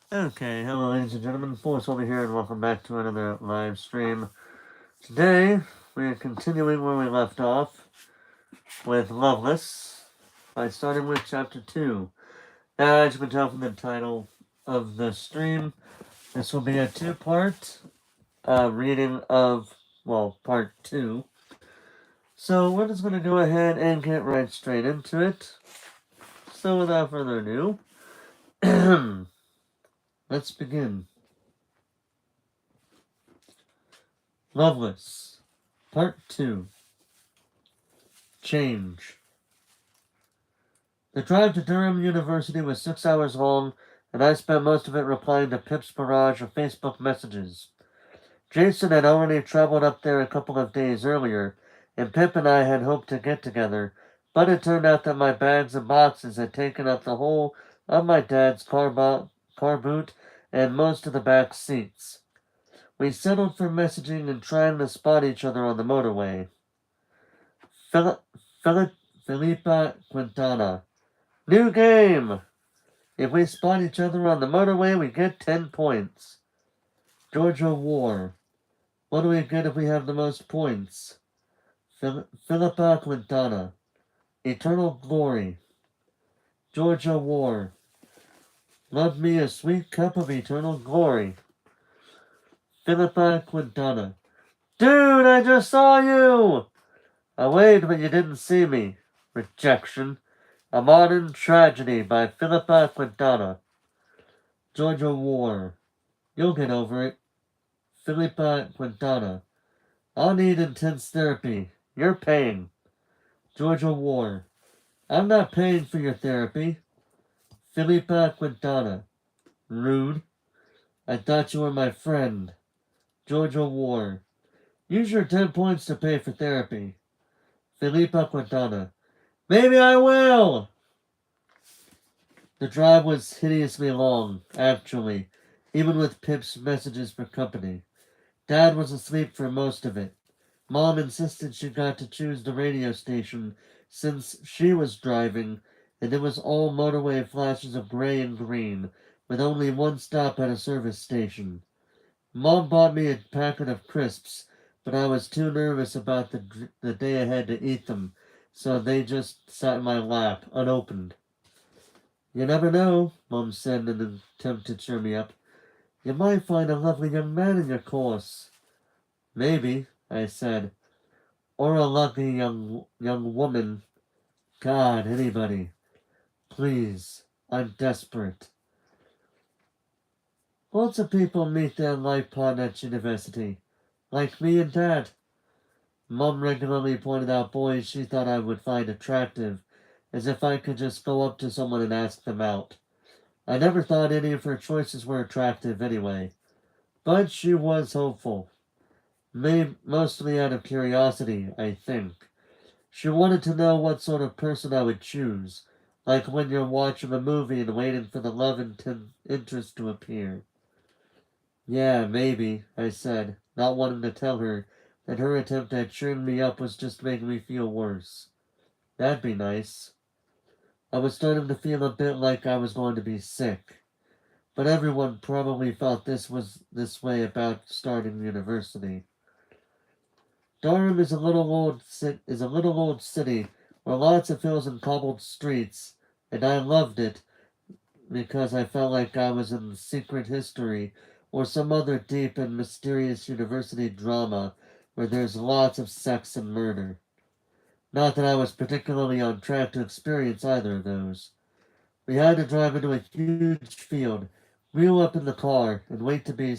Okay, hello ladies and gentlemen, Force over here and welcome back to another live stream. Today, we are continuing where we left off with Loveless by starting with Chapter 2. Now, as you can tell from the title of the stream, this will be a two-part reading of, well, Part 2. So we're just going to go ahead and get right straight into it. So without further ado, let's begin. Loveless, Part 2. Change. The drive to Durham University was 6 hours long, and I spent most of it replying to Pip's barrage of Facebook messages. Jason had already traveled up there a couple of days earlier, and Pip and I had hoped to get together, but it turned out that my bags and boxes had taken up the whole of my dad's car boot and most of the back seats. We settled for messaging and trying to spot each other on the motorway. Felipa Quintana. New game! If we spot each other on the motorway, we get 10 points. Georgia War. What do we get if we have the most points? Philippa Quintana. Eternal Glory. Georgia War. Love me a sweet cup of eternal glory. Philippa Quintana. Dude, I just saw you! I waved, but you didn't see me. Rejection. A Modern Tragedy by Philippa Quintana. Georgia War. You'll get over it. Philippa Quintana. I'll need intense therapy. You're paying. Georgia War. I'm not paying for your therapy. Philippa Quintana. Rude. I thought you were my friend. Georgia War. Use your 10 points to pay for therapy. Philippa Quintana. Maybe I will! The drive was hideously long, actually, even with Pip's messages for company. Dad was asleep for most of it. Mom insisted she got to choose the radio station since she was driving, and it was all motorway flashes of gray and green, with only one stop at a service station. Mom bought me a packet of crisps, but I was too nervous about the day ahead to eat them, so they just sat in my lap, unopened. You never know, Mom said in an attempt to cheer me up. You might find a lovely young man in your course. Maybe, I said. Or a lucky young woman. God, anybody. Please, I'm desperate. Lots of people meet their life partner at university. Like me and Dad. Mom regularly pointed out boys she thought I would find attractive, as if I could just go up to someone and ask them out. I never thought any of her choices were attractive anyway. But she was hopeful. Mostly out of curiosity, I think. She wanted to know what sort of person I would choose, like when you're watching a movie and waiting for the love interest to appear. Yeah, maybe, I said, not wanting to tell her that her attempt at cheering me up was just making me feel worse. That'd be nice. I was starting to feel a bit like I was going to be sick, but everyone probably felt this way about starting university. Durham is a little old city where lots of hills and cobbled streets, and I loved it because I felt like I was in secret history or some other deep and mysterious university drama where there's lots of sex and murder. Not that I was particularly on track to experience either of those. We had to drive into a huge field, wheel up in the car, and wait to be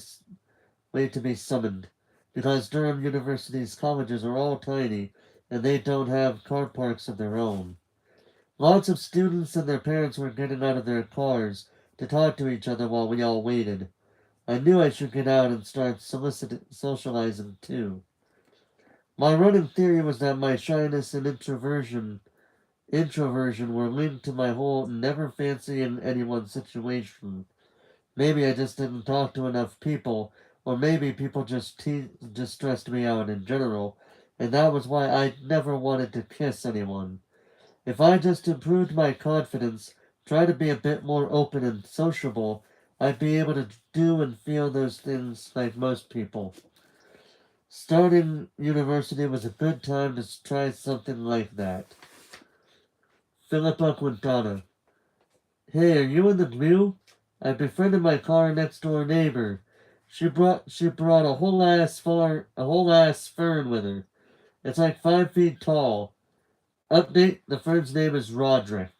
summoned, because Durham University's colleges are all tiny and they don't have car parks of their own. Lots of students and their parents were getting out of their cars to talk to each other while we all waited. I knew I should get out and start socializing too. My running theory was that my shyness and introversion were linked to my whole never fancying anyone's situation. Maybe I just didn't talk to enough people, or maybe people just stressed me out in general, and that was why I never wanted to kiss anyone. If I just improved my confidence, tried to be a bit more open and sociable, I'd be able to do and feel those things like most people. Starting university was a good time to try something like that. Philippa Quintana. Hey, are you in the blue? I befriended my car next door neighbor. She brought a whole ass fern with her. It's like 5 feet tall. Update: the fern's name is Roderick.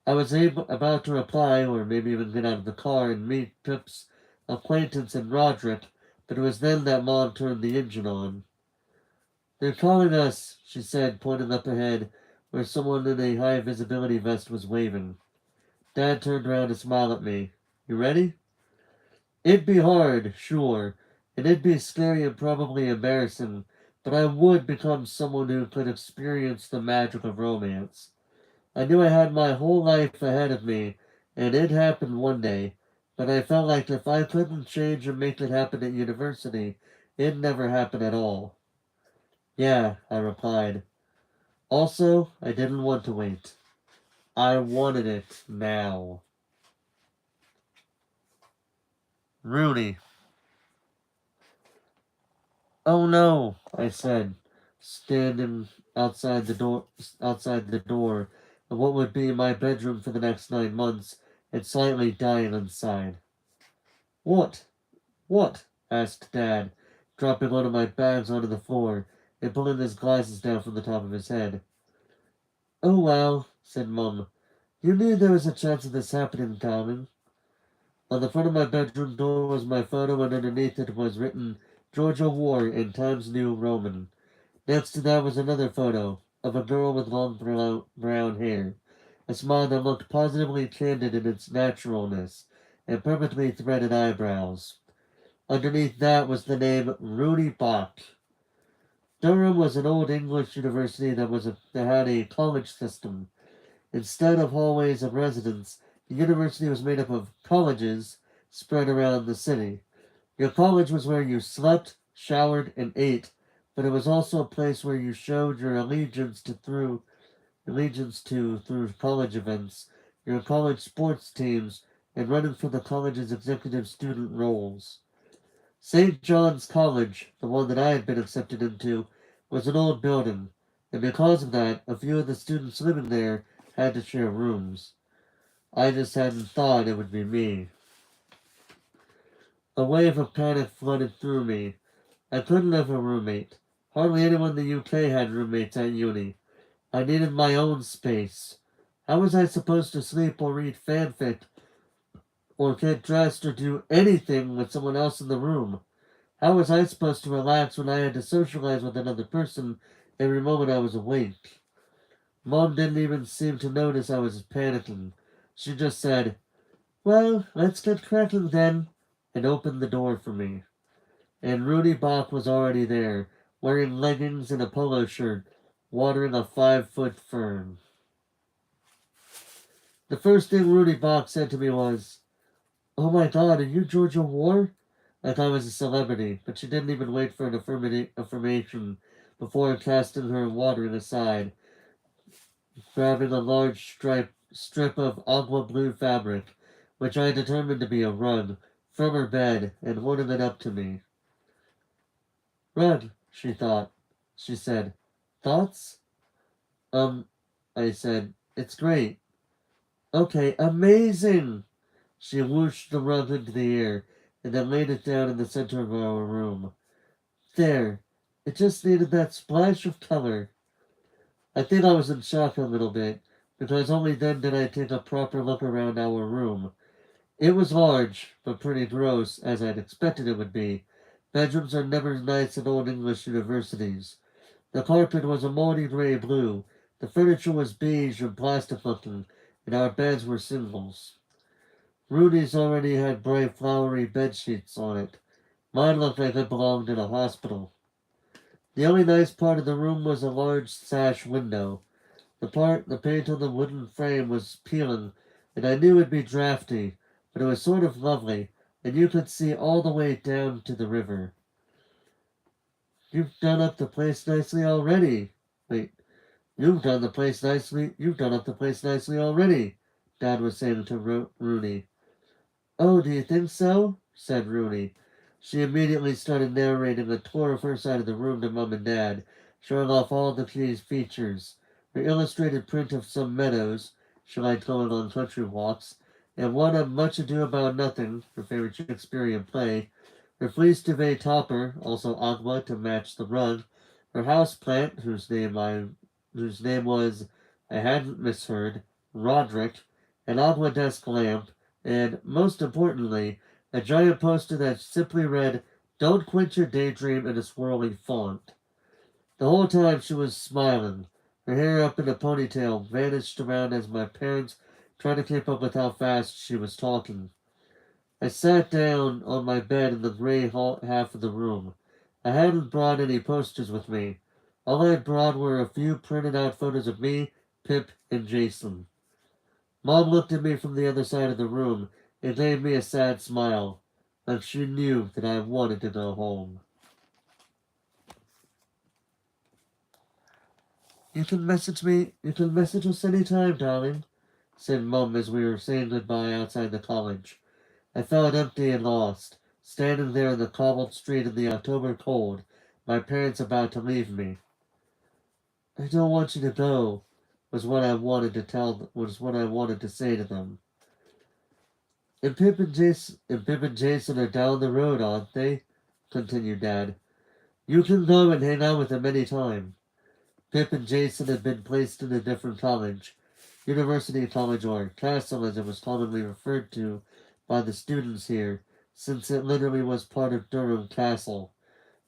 I was about to reply, or maybe even get out of the car and meet Pip's acquaintance in Roderick, but it was then that Mom turned the engine on. They're calling us, she said, pointing up ahead, where someone in a high visibility vest was waving. Dad turned around to smile at me. You ready? It'd be hard, sure, and it'd be scary and probably embarrassing, but I would become someone who could experience the magic of romance. I knew I had my whole life ahead of me, and it'd happen one day, but I felt like if I couldn't change and make it happen at university, it'd never happen at all. Yeah, I replied. Also, I didn't want to wait. I wanted it now. Rooney. Oh no, I said, standing outside the door of what would be my bedroom for the next 9 months and slightly dying inside. What? What? Asked Dad, dropping one of my bags onto the floor and pulling his glasses down from the top of his head. Oh well, said Mum. You knew there was a chance of this happening, darling. On the front of my bedroom door was my photo, and underneath it was written Georgia War in Times New Roman. Next to that was another photo of a girl with long brown hair, a smile that looked positively candid in its naturalness, and perfectly threaded eyebrows. Underneath that was the name Rooney Bach. Durham was an old English university that had a college system. Instead of hallways of residence, the university was made up of colleges spread around the city. Your college was where you slept, showered, and ate, but it was also a place where you showed your allegiance to through college events, your college sports teams, and running for the college's executive student roles. St. John's College, the one that I had been accepted into, was an old building, and because of that, a few of the students living there had to share rooms. I just hadn't thought it would be me. A wave of panic flooded through me. I couldn't have a roommate. Hardly anyone in the UK had roommates at uni. I needed my own space. How was I supposed to sleep or read fanfic or get dressed or do anything with someone else in the room? How was I supposed to relax when I had to socialize with another person every moment I was awake? Mom didn't even seem to notice I was panicking. She just said, well, let's get cracking then, and opened the door for me. And Rudy Bach was already there, wearing leggings and a polo shirt, watering a 5-foot fern. The first thing Rudy Bach said to me was, oh my god, are you Georgia War? Like I was a celebrity, but she didn't even wait for an affirmation before casting her watering aside, grabbing a large strip of aqua blue fabric, which I determined to be a rug, from her bed and holding it up to me. Rug, she said. Thoughts? Um, I said, it's great. Okay, amazing! She whooshed the rug into the air and then laid it down in the center of our room. There, it just needed that splash of color. I think I was in shock a little bit, because only then did I take a proper look around our room. It was large, but pretty gross, as I'd expected it would be. Bedrooms are never nice at old English universities. The carpet was a moldy gray blue, the furniture was beige and plastic looking, and our beds were singles. Rudy's already had bright flowery bed sheets on it. Mine looked like it belonged in a hospital. The only nice part of the room was a large sash window. The paint on the wooden frame was peeling, and I knew it'd be drafty, but it was sort of lovely, and you could see all the way down to the river. You've done up the place nicely already. Wait, you've done up the place nicely already, Dad was saying to Rooney. "Oh, do you think so?" said Rooney. She immediately started narrating a tour of her side of the room to Mum and Dad, showing off all the key's features. Her illustrated print of some meadows, she liked going on country walks, and one of Much Ado About Nothing, her favorite Shakespearean play, her fleece duvet topper, also agua to match the rug, her house plant, whose name was, I hadn't misheard, Roderick, an agua desk lamp, and, most importantly, a giant poster that simply read, "Don't quit your daydream" in a swirling font. The whole time she was smiling. Her hair up in a ponytail vanished around as my parents tried to keep up with how fast she was talking. I sat down on my bed in the gray half of the room. I hadn't brought any posters with me. All I brought were a few printed out photos of me, Pip, and Jason. Mom looked at me from the other side of the room and gave me a sad smile, like she knew that I wanted to go home. You can message us anytime, darling, said Mum as we were saying goodbye outside the college. I felt empty and lost, standing there in the cobbled street in the October cold, my parents about to leave me. "I don't want you to go," was what I wanted to say to them. And Pip and Jason are down the road, aren't they?" continued Dad. "You can go and hang out with them any time." Pip and Jason had been placed in a different college, University College, or Castle as it was commonly referred to by the students here, since it literally was part of Durham Castle.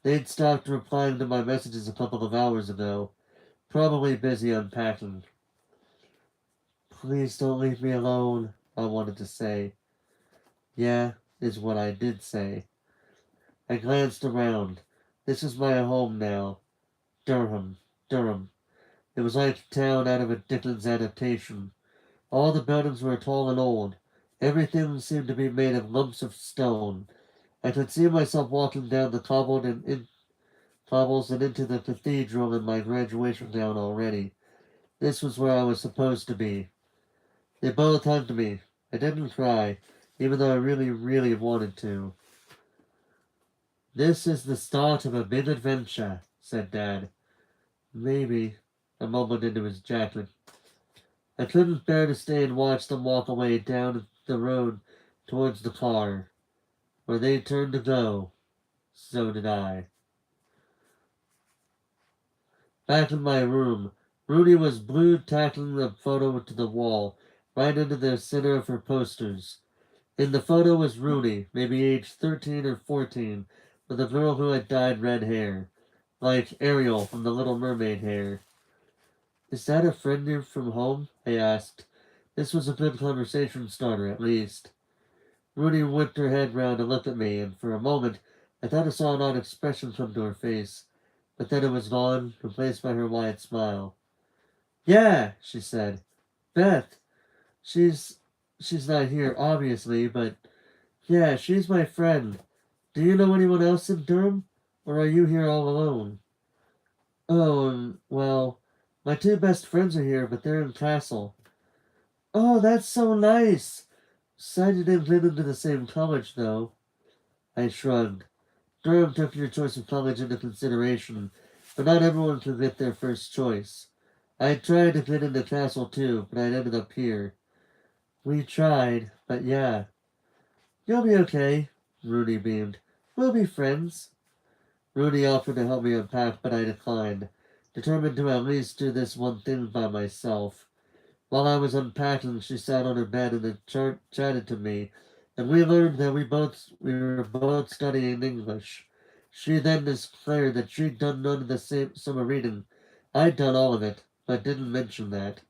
They'd stopped replying to my messages a couple of hours ago, probably busy unpacking. "Please don't leave me alone," I wanted to say. "Yeah," is what I did say. I glanced around. This was my home now. Durham. Durham. It was like a town out of a Dickens adaptation. All the buildings were tall and old. Everything seemed to be made of lumps of stone. I could see myself walking down the cobbles and into the cathedral in my graduation gown already. This was where I was supposed to be. They both hugged me. I didn't cry, even though I really, really wanted to. "This is the start of a big adventure," said Dad. "Maybe," I mumbled into his jacket. I couldn't bear to stay and watch them walk away down the road towards the car. Where they turned to go, so did I. Back in my room, Rudy was glued tacking the photo to the wall, right into the center of her posters. In the photo was Rooney, maybe aged 13 or 14, with a girl who had dyed red hair, like Ariel from The Little Mermaid hair. "Is that a friend you from home?" I asked. This was a good conversation starter, at least. Rooney whipped her head round and looked at me, and for a moment I thought I saw an odd expression come to her face, but then it was gone, replaced by her wide smile. "Yeah," she said. "Beth. She's she's not here, obviously, but yeah, she's my friend. Do you know anyone else in Durham? Or are you here all alone?" "Oh, well, my two best friends are here, but they're in Castle." "Oh, that's so nice. Sad you didn't get into the same college, though." I shrugged. Durham took your choice of college into consideration, but not everyone can get their first choice. I had tried to get into Castle too, but I'd ended up here. "We tried, but yeah." "You'll be okay," Rudy beamed. "We'll be friends." Rudy offered to help me unpack, but I declined, determined to at least do this one thing by myself. While I was unpacking, she sat on her bed and chatted to me, and we learned that we were both studying English. She then declared that she'd done none of the same summer reading. I'd done all of it, but didn't mention that.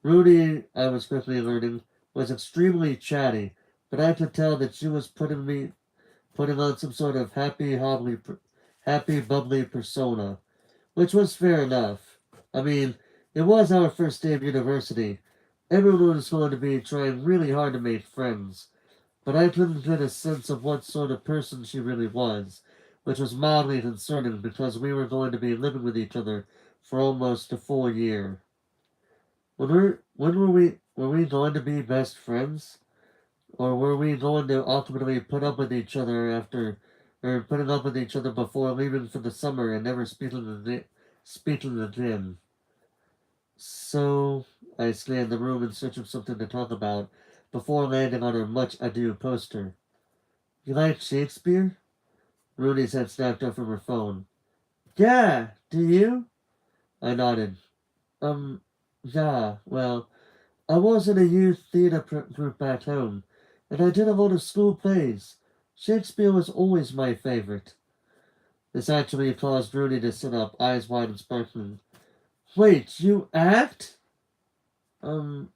Rudy, I was quickly learning, was extremely chatty, but I could tell that she was putting on some sort of happy bubbly persona, which was fair enough. I mean, it was our first day of university. Everyone was going to be trying really hard to make friends, but I couldn't get a sense of what sort of person she really was, which was mildly concerning because we were going to be living with each other for almost a full year. When were we going to be best friends? Or were we going to ultimately put up with each other or putting up with each other before leaving for the summer and never speaking again? So, I scanned the room in search of something to talk about before landing on her much ado poster. You like Shakespeare? Rooney's had snapped up from her phone. Yeah, do you? I nodded. Um, yeah, well, I was in a youth theater group back home, and I did a lot of school plays. Shakespeare was always my favorite. This actually caused Rooney to sit up, eyes wide and sparkling. Wait, you act? Um,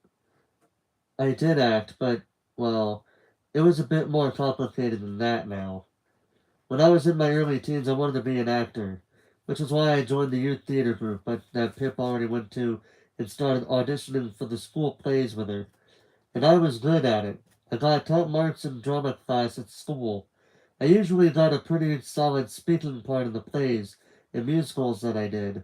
I did act, but, well, it was a bit more complicated than that now. When I was in my early teens, I wanted to be an actor, which is why I joined the youth theater group that Pip already went to and started auditioning for the school plays with her. And I was good at it. I got top marks in drama class at school. I usually got a pretty solid speaking part in the plays and musicals that I did.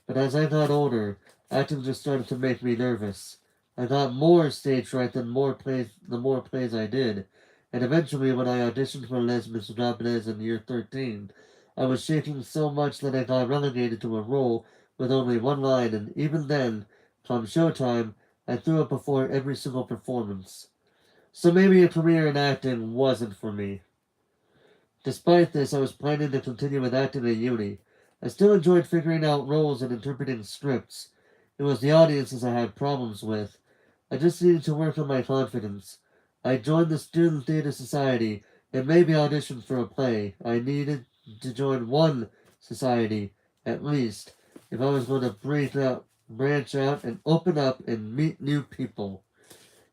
But as I got older, acting just started to make me nervous. I got more stage fright the more plays I did, and eventually when I auditioned for Les Miserables in year 13, I was shaking so much that I got relegated to a role with only one line, and even then, come showtime, I threw up before every single performance. So maybe a career in acting wasn't for me. Despite this, I was planning to continue with acting at uni. I still enjoyed figuring out roles and interpreting scripts. It was the audiences I had problems with. I just needed to work on my confidence. I joined the Student Theater Society and maybe auditioned for a play. I needed to join one society, at least, if I was going to branch out, and open up and meet new people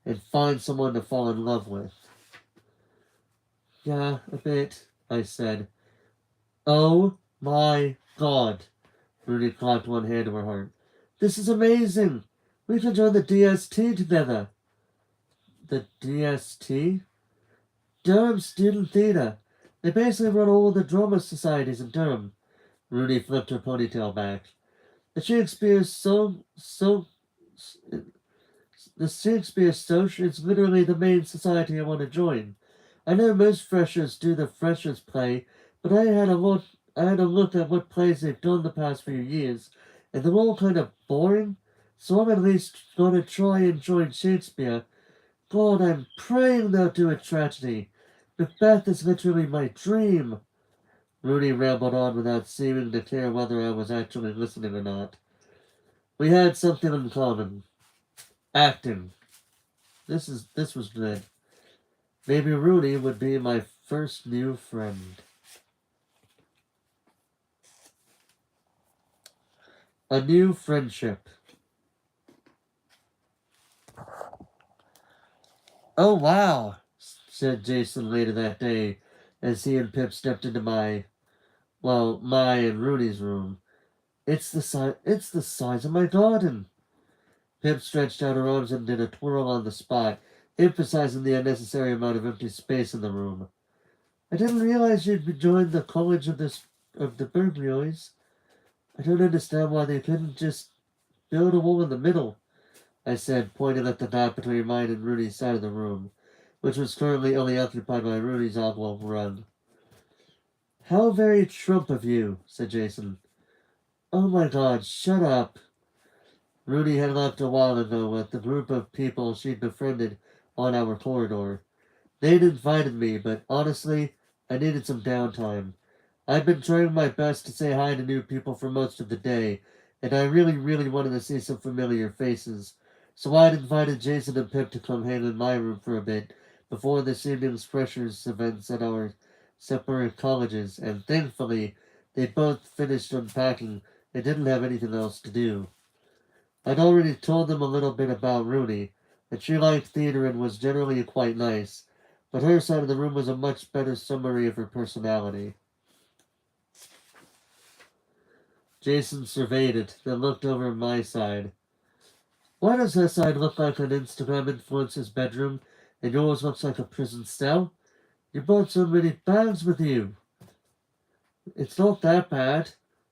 and find someone to fall in love with. Yeah, a bit, I said. Oh my god. Rudy clapped one hand to her heart. This is amazing. We can join the DST together. The DST? Durham Student Theater. They basically run all the drama societies in Durham. Rudy flipped her ponytail back. The Shakespeare the Shakespeare Soch is literally the main society I want to join. I know most freshers do the freshers play, but I had a look at what plays they've done the past few years, and they're all kind of boring. So I'm at least gonna try and join Shakespeare. God, I'm praying they'll do a tragedy. Macbeth is literally my dream. Rooney rambled on without seeming to care whether I was actually listening or not. We had something in common. Acting. This was good. Maybe Rooney would be my first new friend. A new friendship. Oh wow, said Jason later that day as he and Pip stepped into my and Rooney's room. It's the size of my garden. Pip stretched out her arms and did a twirl on the spot, emphasizing the unnecessary amount of empty space in the room. I didn't realize you'd joined the college of the Burglioys. I don't understand why they couldn't just build a wall in the middle, I said, pointing at the gap between mine and Rooney's side of the room, which was currently only occupied by Rooney's oblong rug. How very Trump of you, said Jason. Oh my god, shut up. Rooney had left a while ago with the group of people she'd befriended on our corridor. They'd invited me, but honestly, I needed some downtime. I've been trying my best to say hi to new people for most of the day, and I really wanted to see some familiar faces. So I'd invited Jason and Pip to come hang in my room for a bit before this evening's freshers events at our separate colleges, and thankfully, they both finished unpacking and didn't have anything else to do. I'd already told them a little bit about Rooney, that she liked theater and was generally quite nice, but her side of the room was a much better summary of her personality. Jason surveyed it, then looked over at my side. Why does her side look like an Instagram influencer's bedroom, and yours looks like a prison cell? You brought so many bags with you. It's not that bad,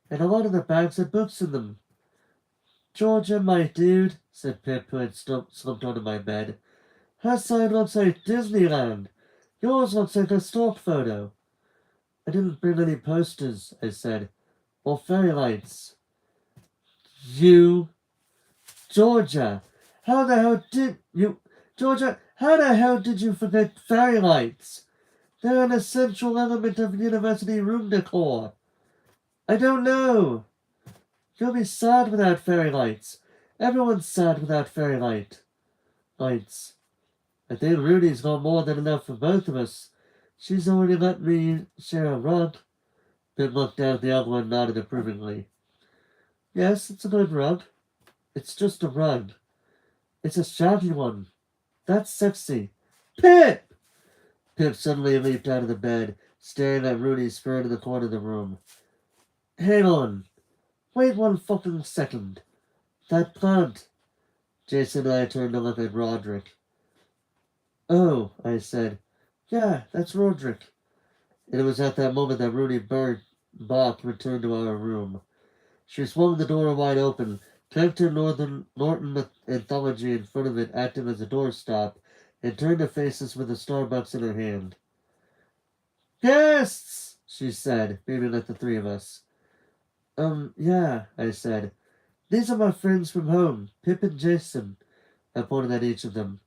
and a lot of the bags had books in them. Georgia, my dude, said Pip, who had slumped onto my bed. Her side looks like Disneyland. Yours looks like a stock photo. I didn't bring any posters, I said, or fairy lights. You, Georgia, how the hell did you, Georgia, how the hell did you forget fairy lights? They're an essential element of university room decor. I don't know. You'll be sad without fairy lights. Everyone's sad without fairy lights. I think Rudy's got more than enough for both of us. She's already let me share a rug. Pip looked down at the other one and nodded approvingly. Yes, it's a good rug. It's just a rug. It's a shaggy one. That's sexy. Pip! Pip suddenly leaped out of the bed, staring at Rudy square in the corner of the room. Hang on. Wait one fucking second. That plant. Jason and I turned to look at Roderick. Oh, I said. Yeah, that's Roderick. And it was at that moment that Rudy Bach returned to our room. She swung the door wide open, tacked her Norton anthology in front of it, acting as a doorstop, and turned to face us with a Starbucks in her hand. Guests! She said, beaming at the three of us. Yeah, I said. These are my friends from home, Pip and Jason. I pointed at each of them.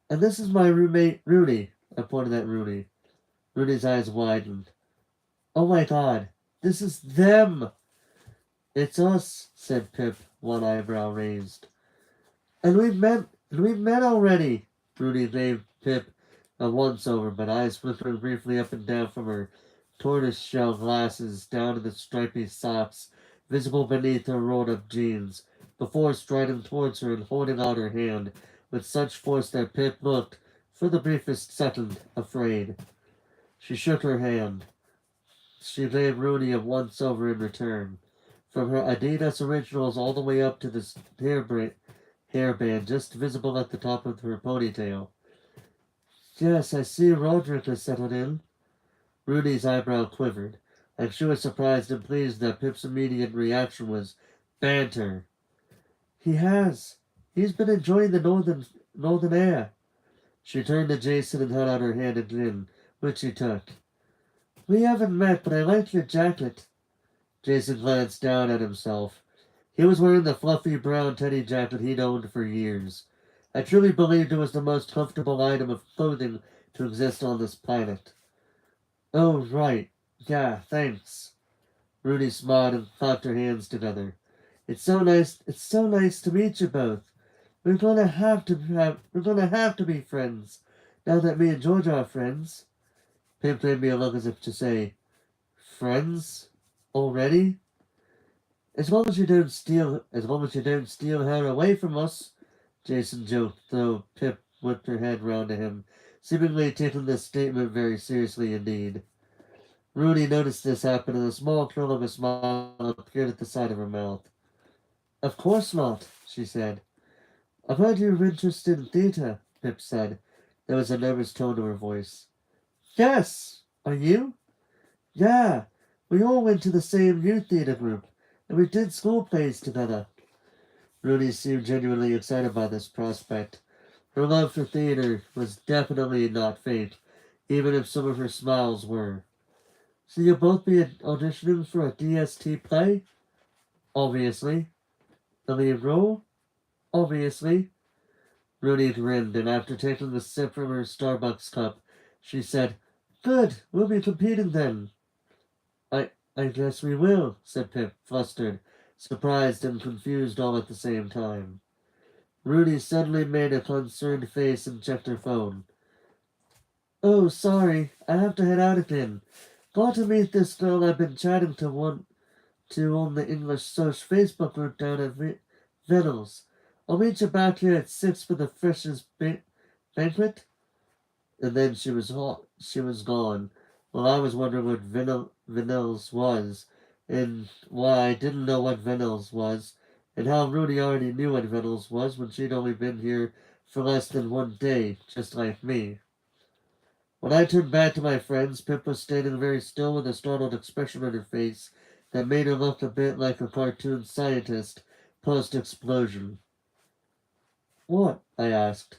And this is my roommate, Rudy. I pointed at Rudy. Rudy's eyes widened. Oh my god, this is them! It's us, said Pip, one eyebrow raised. And we've met already. Rudy gave Pip a once-over, but eyes flickering briefly up and down from her tortoise-shell glasses down to the stripy socks visible beneath her rolled-up jeans, before striding towards her and holding out her hand with such force that Pip looked, for the briefest second, afraid. She shook her hand. She gave Rudy a once-over in return. From her Adidas Originals all the way up to this hairband just visible at the top of her ponytail. Yes, I see Roderick has settled in. Rudy's eyebrow quivered, and she was surprised and pleased that Pip's immediate reaction was banter. He has. He's been enjoying the northern air. She turned to Jason and held out her hand again, which he took. We haven't met, but I like your jacket. Jason glanced down at himself. He was wearing the fluffy brown teddy jacket he'd owned for years. I truly believed it was the most comfortable item of clothing to exist on this planet. Oh, right. Yeah, thanks. Rudy smiled and clapped her hands together. It's so nice to meet you both. We're gonna have to be friends, now that me and George are friends. Pip gave me a look as if to say, friends? Already? As long as you don't steal her away from us, Jason joked, though Pip whipped her head round to him, seemingly taking this statement very seriously indeed. Rudy noticed this happen, and a small curl of a smile appeared at the side of her mouth. Of course not, she said. I've heard you were interested in theater, Pip said. There was a nervous tone to her voice. Yes, are you? Yeah, we all went to the same youth theater group, and we did school plays together. Rudy seemed genuinely excited by this prospect. Her love for theater was definitely not fake, even if some of her smiles were. So you'll both be auditioning for a DST play? Obviously. The lead role? Obviously. Rudy grinned, and after taking a sip from her Starbucks cup, she said, Good, we'll be competing then. I guess we will, said Pip, flustered, surprised and confused all at the same time. Rudy suddenly made a concerned face and checked her phone. Oh, sorry, I have to head out again. Got to meet this girl I've been chatting to on the English Search Facebook group down at Veddles. I'll meet you back here at 6 for the freshers' banquet. And then she was gone. Well, I was wondering what Vanills was, and why I didn't know what Vanills was, and how Rudy already knew what Vanills was when she'd only been here for less than one day, just like me. When I turned back to my friends, Pip was standing very still with a startled expression on her face that made her look a bit like a cartoon scientist post-explosion. What? I asked.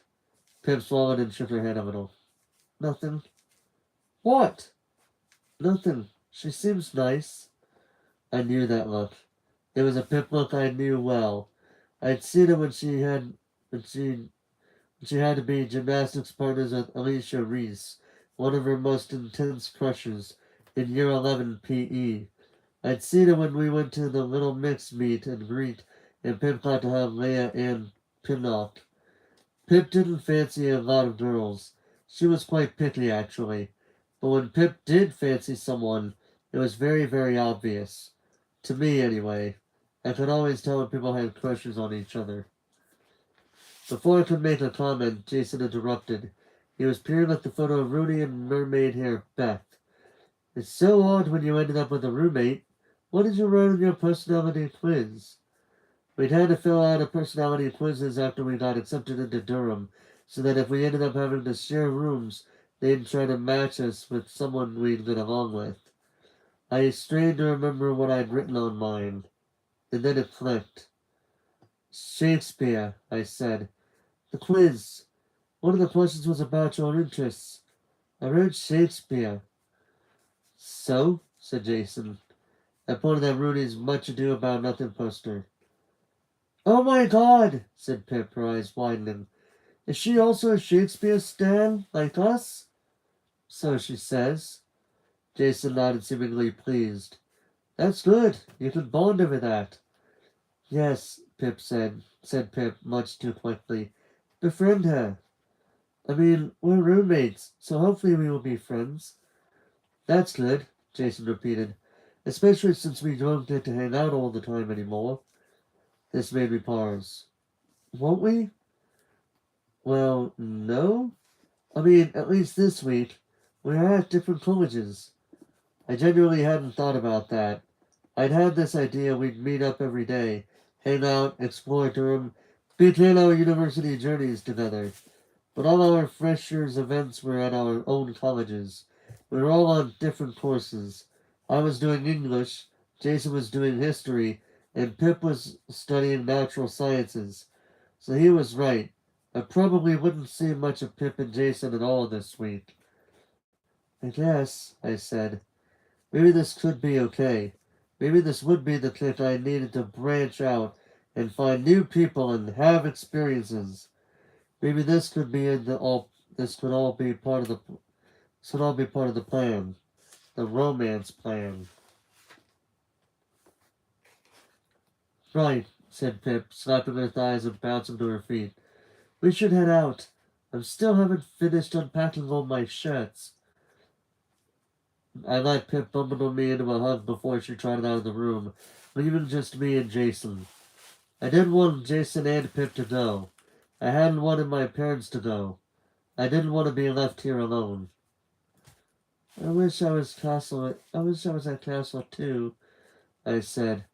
Pip swallowed and shook her head a little. Nothing. What? Nothing. She seems nice. I knew that look. It was a Pip look I knew well. I'd seen it when she had to be gymnastics partners with Alicia Reese, one of her most intense crushes, in year 11 PE. I'd seen it when we went to the little mix meet and greet, and Pip got to have Leia and Pinnock. Pip didn't fancy a lot of girls. She was quite picky, actually. But when Pip did fancy someone, it was very, very obvious. To me, anyway. I could always tell when people had crushes on each other. Before I could make a comment, Jason interrupted. He was peering at the photo of Rudy and mermaid hair Beth. It's so odd when you ended up with a roommate. What did you write in your personality quiz? We'd had to fill out a personality quizzes after we got accepted into Durham, so that if we ended up having to share rooms, they'd try to match us with someone we'd get along with. I strained to remember what I'd written on mine, and then it clicked. Shakespeare, I said. The quiz. One of the questions was about your interests. I wrote Shakespeare. So? Said Jason. I pointed at Rudy's Much Ado About Nothing poster. Oh my God, said Pip, her eyes widening. Is she also a Shakespeare stan, like us? So she says. Jason nodded, seemingly pleased. That's good. You can bond over that. Yes, Pip said Pip, much too quickly. Befriend her. I mean, we're roommates, so hopefully we will be friends. That's good, Jason repeated. Especially since we don't get to hang out all the time anymore. This made me pause. Won't we? Well, no. I mean, at least this week. We're at different colleges. I genuinely hadn't thought about that. I'd had this idea we'd meet up every day, hang out, explore Durham, begin our university journeys together. But all our freshers' events were at our own colleges. We were all on different courses. I was doing English, Jason was doing history, and Pip was studying natural sciences. So he was right. I probably wouldn't see much of Pip and Jason at all this week. I guess, I said. Maybe this could be okay. Maybe this would be the kick I needed to branch out and find new people and have experiences. Maybe this could be in the all. This could all be part of the. This could all be part of the plan, the romance plan. Right, said Pip, slapping her thighs and bouncing to her feet. We should head out. I still haven't finished unpacking all my shirts. I let Pip bundle me into a hug before she trotted out of the room, leaving just me and Jason. I didn't want Jason and Pip to go. I hadn't wanted my parents to go. I didn't want to be left here alone. I wish I was at Castle too, I said.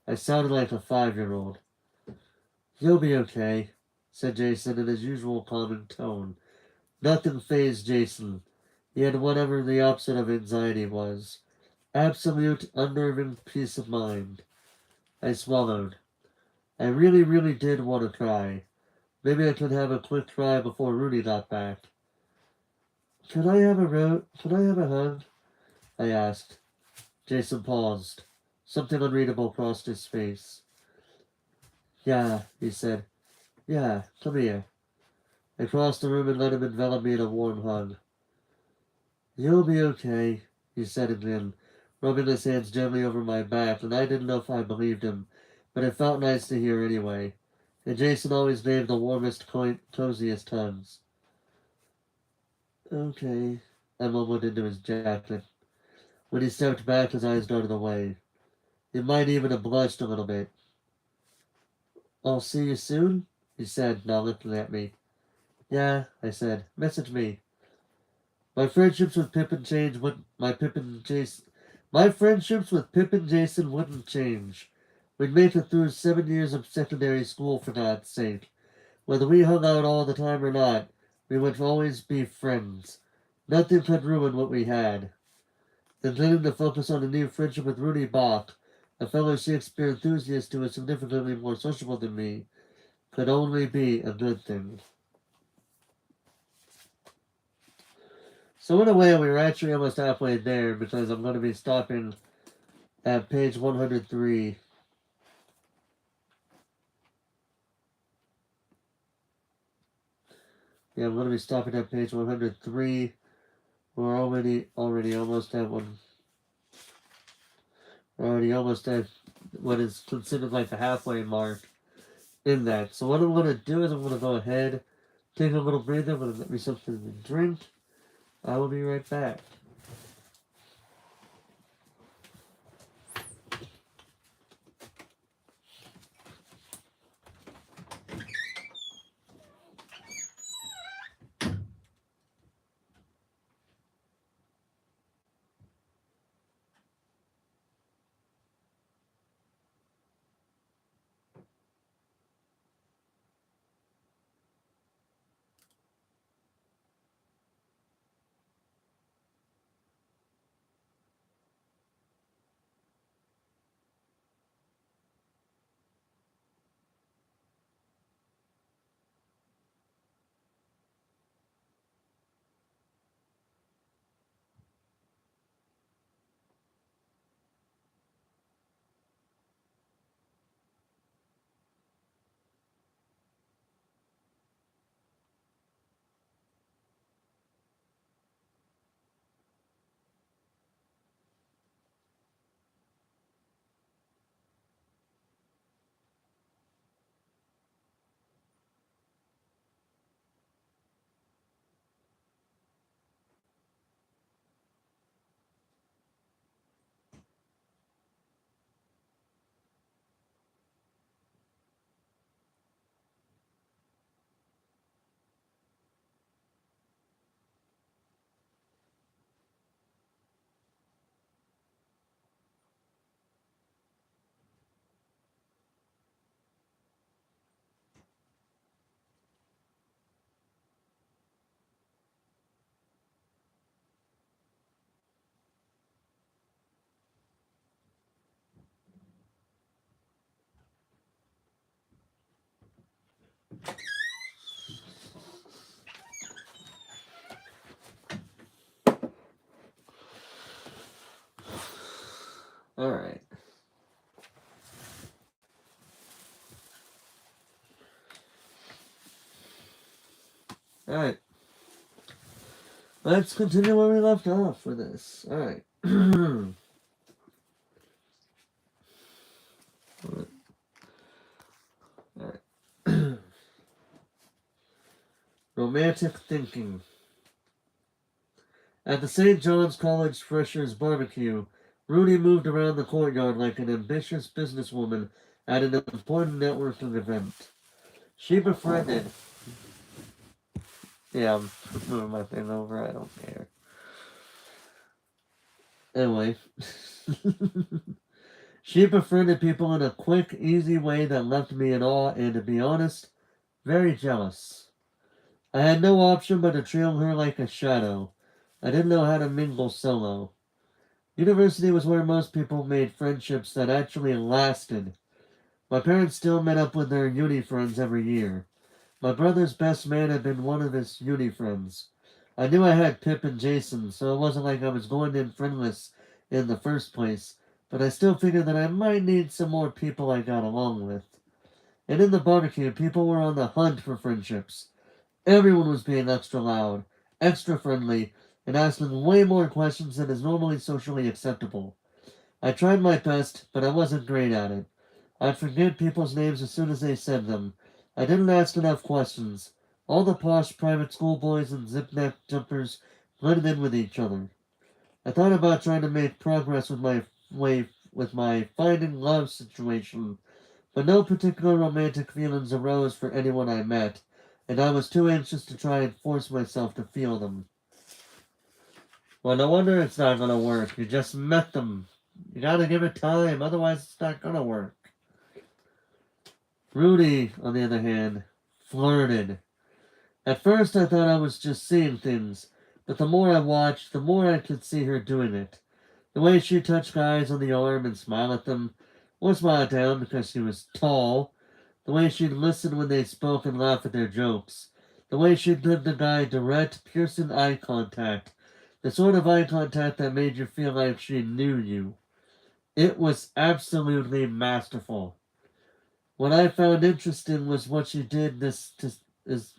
I sounded like a 5-year-old. You'll be okay, said Jason in his usual calming tone. Nothing fazed Jason. He had whatever the opposite of anxiety was. Absolute, unnerving peace of mind. I swallowed. I really, really did want to cry. Maybe I could have a quick cry before Rudy got back. Could I have a hug? I asked. Jason paused. Something unreadable crossed his face. Yeah, he said. Yeah, come here. I crossed the room and let him envelop me in a warm hug. You'll be okay, he said again, rubbing his hands gently over my back, and I didn't know if I believed him, but it felt nice to hear anyway. And Jason always gave the warmest, coziest hugs. Okay, I mumbled into his jacket. When he stepped back, his eyes darted away. He might even have blushed a little bit. I'll see you soon, he said, now looking at me. Yeah, I said. Message me. My friendships with Pip and Jason wouldn't change. We'd make it through 7 years of secondary school, for God's sake. Whether we hung out all the time or not, we would always be friends. Nothing could ruin what we had. Intending to focus on a new friendship with Rudy Bach, a fellow Shakespeare enthusiast who was significantly more sociable than me, could only be a good thing. So in a way, we're actually almost halfway there because I'm going to be stopping at page 103. Yeah, I'm going to be stopping at page 103. We're already almost at one. We're already almost at what is considered like the halfway mark in that. So what I'm going to do is I'm going to go ahead, take a little breather, I'm going to get me something to drink. I will be right back. Alright. Alright. Let's continue where we left off for this. Alright. Alright. Romantic thinking. At the St. John's College Freshers Barbecue, Rudy moved around the courtyard like an ambitious businesswoman at an important networking event. She befriended. Yeah, I'm moving my thing over. I don't care. Anyway. She befriended people in a quick, easy way that left me in awe and, to be honest, very jealous. I had no option but to trail her like a shadow. I didn't know how to mingle solo. University was where most people made friendships that actually lasted. My parents still met up with their uni friends every year. My brother's best man had been one of his uni friends. I knew I had Pip and Jason, so it wasn't like I was going in friendless in the first place, but I still figured that I might need some more people I got along with. And in the barbecue, people were on the hunt for friendships. Everyone was being extra loud, extra friendly, and asking way more questions than is normally socially acceptable. I tried my best, but I wasn't great at it. I'd forget people's names as soon as they said them. I didn't ask enough questions. All the posh private school boys and zip-neck jumpers blended in with each other. I thought about trying to make progress with my finding love situation, but no particular romantic feelings arose for anyone I met, and I was too anxious to try and force myself to feel them. Well, no wonder it's not gonna work. You just met them. You gotta give it time, otherwise it's not gonna work. Rudy, on the other hand, flirted. At first I thought I was just seeing things, but the more I watched, the more I could see her doing it. The way she touched guys on the arm and smile at them, or smile down because she was tall. The way she'd listen when they spoke and laugh at their jokes. The way she'd give the guy direct, piercing eye contact. The sort of eye contact that made you feel like she knew you. It was absolutely masterful. What I found interesting was what she did this to is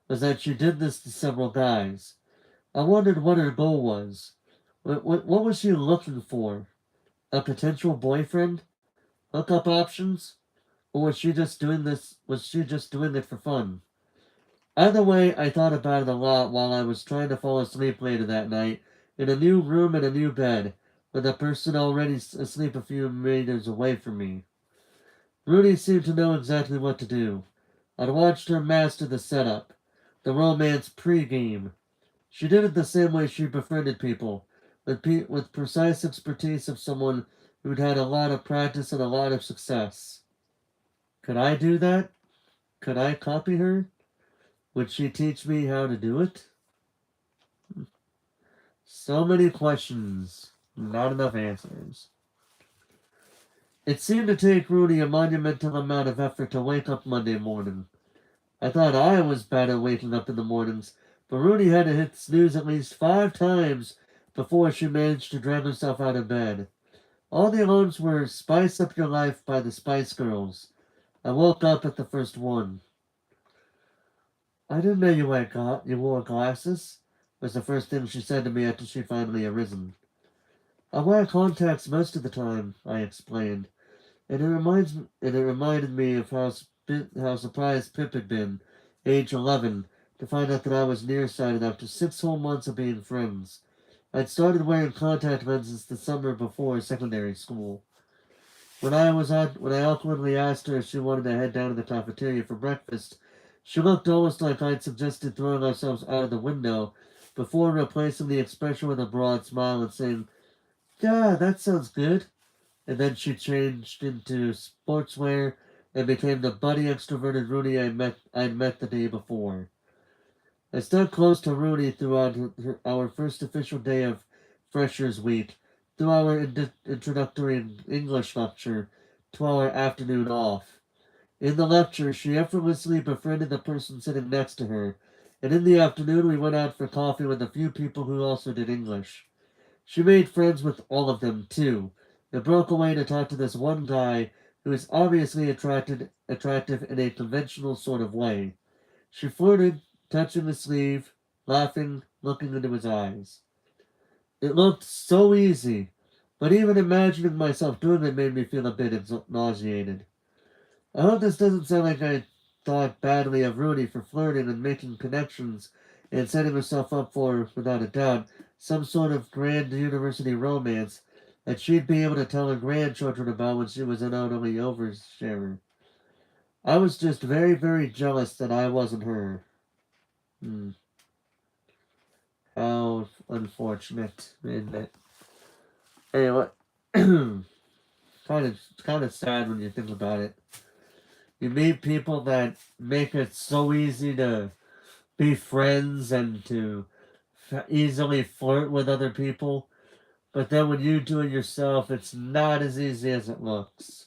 was that she did this to several guys. I wondered what her goal was. What was she looking for? A potential boyfriend? Hookup options? Or was she just doing it for fun? Either way, I thought about it a lot while I was trying to fall asleep later that night, in a new room and a new bed, with a person already asleep a few meters away from me. Rudy seemed to know exactly what to do. I'd watched her master the setup, the romance pre-game. She did it the same way she befriended people, with precise expertise of someone who'd had a lot of practice and a lot of success. Could I do that? Could I copy her? Would she teach me how to do it? So many questions, not enough answers. It seemed to take Rudy a monumental amount of effort to wake up Monday morning. I thought I was bad at waking up in the mornings, but Rudy had to hit snooze at least 5 times before she managed to drag herself out of bed. All the alarms were Spice Up Your Life by the Spice Girls. I woke up at the first one. I didn't know you wore glasses, was the first thing she said to me after she'd finally arisen. I wear contacts most of the time, I explained, and it reminded me of how surprised Pip had been, age 11, to find out that I was nearsighted after 6 whole months of being friends. I'd started wearing contact lenses the summer before secondary school. When I awkwardly asked her if she wanted to head down to the cafeteria for breakfast, she looked almost like I'd suggested throwing ourselves out of the window, before replacing the expression with a broad smile and saying, "Yeah, that sounds good." And then she changed into sportswear and became the buddy extroverted Rooney I'd met the day before. I stuck close to Rooney throughout our first official day of Freshers Week, through our introductory English lecture, to our afternoon off. In the lecture, she effortlessly befriended the person sitting next to her, and in the afternoon we went out for coffee with a few people who also did English. She made friends with all of them, too, and broke away to talk to this one guy who was obviously attractive in a conventional sort of way. She flirted, touching his sleeve, laughing, looking into his eyes. It looked so easy, but even imagining myself doing it made me feel a bit nauseated. I hope this doesn't sound like I thought badly of Rooney for flirting and making connections and setting herself up for, without a doubt, some sort of grand university romance that she'd be able to tell her grandchildren about when she was an elderly oversharer. I was just very, very jealous that I wasn't her. Hmm. How unfortunate, isn't it? Anyway, kind of sad when you think about it. You meet people that make it so easy to be friends and to easily flirt with other people, but then when you do it yourself, it's not as easy as it looks.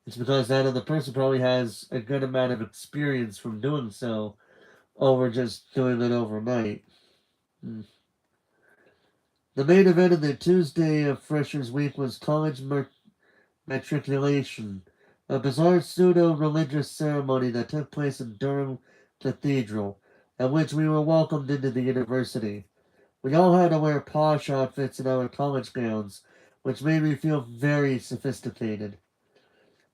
It's because that other person probably has a good amount of experience from doing so over just doing it overnight. Hmm. The main event of the Tuesday of Freshers Week was college matriculation, a bizarre pseudo-religious ceremony that took place in Durham Cathedral, at which we were welcomed into the university. We all had to wear posh outfits in our college gowns, which made me feel very sophisticated.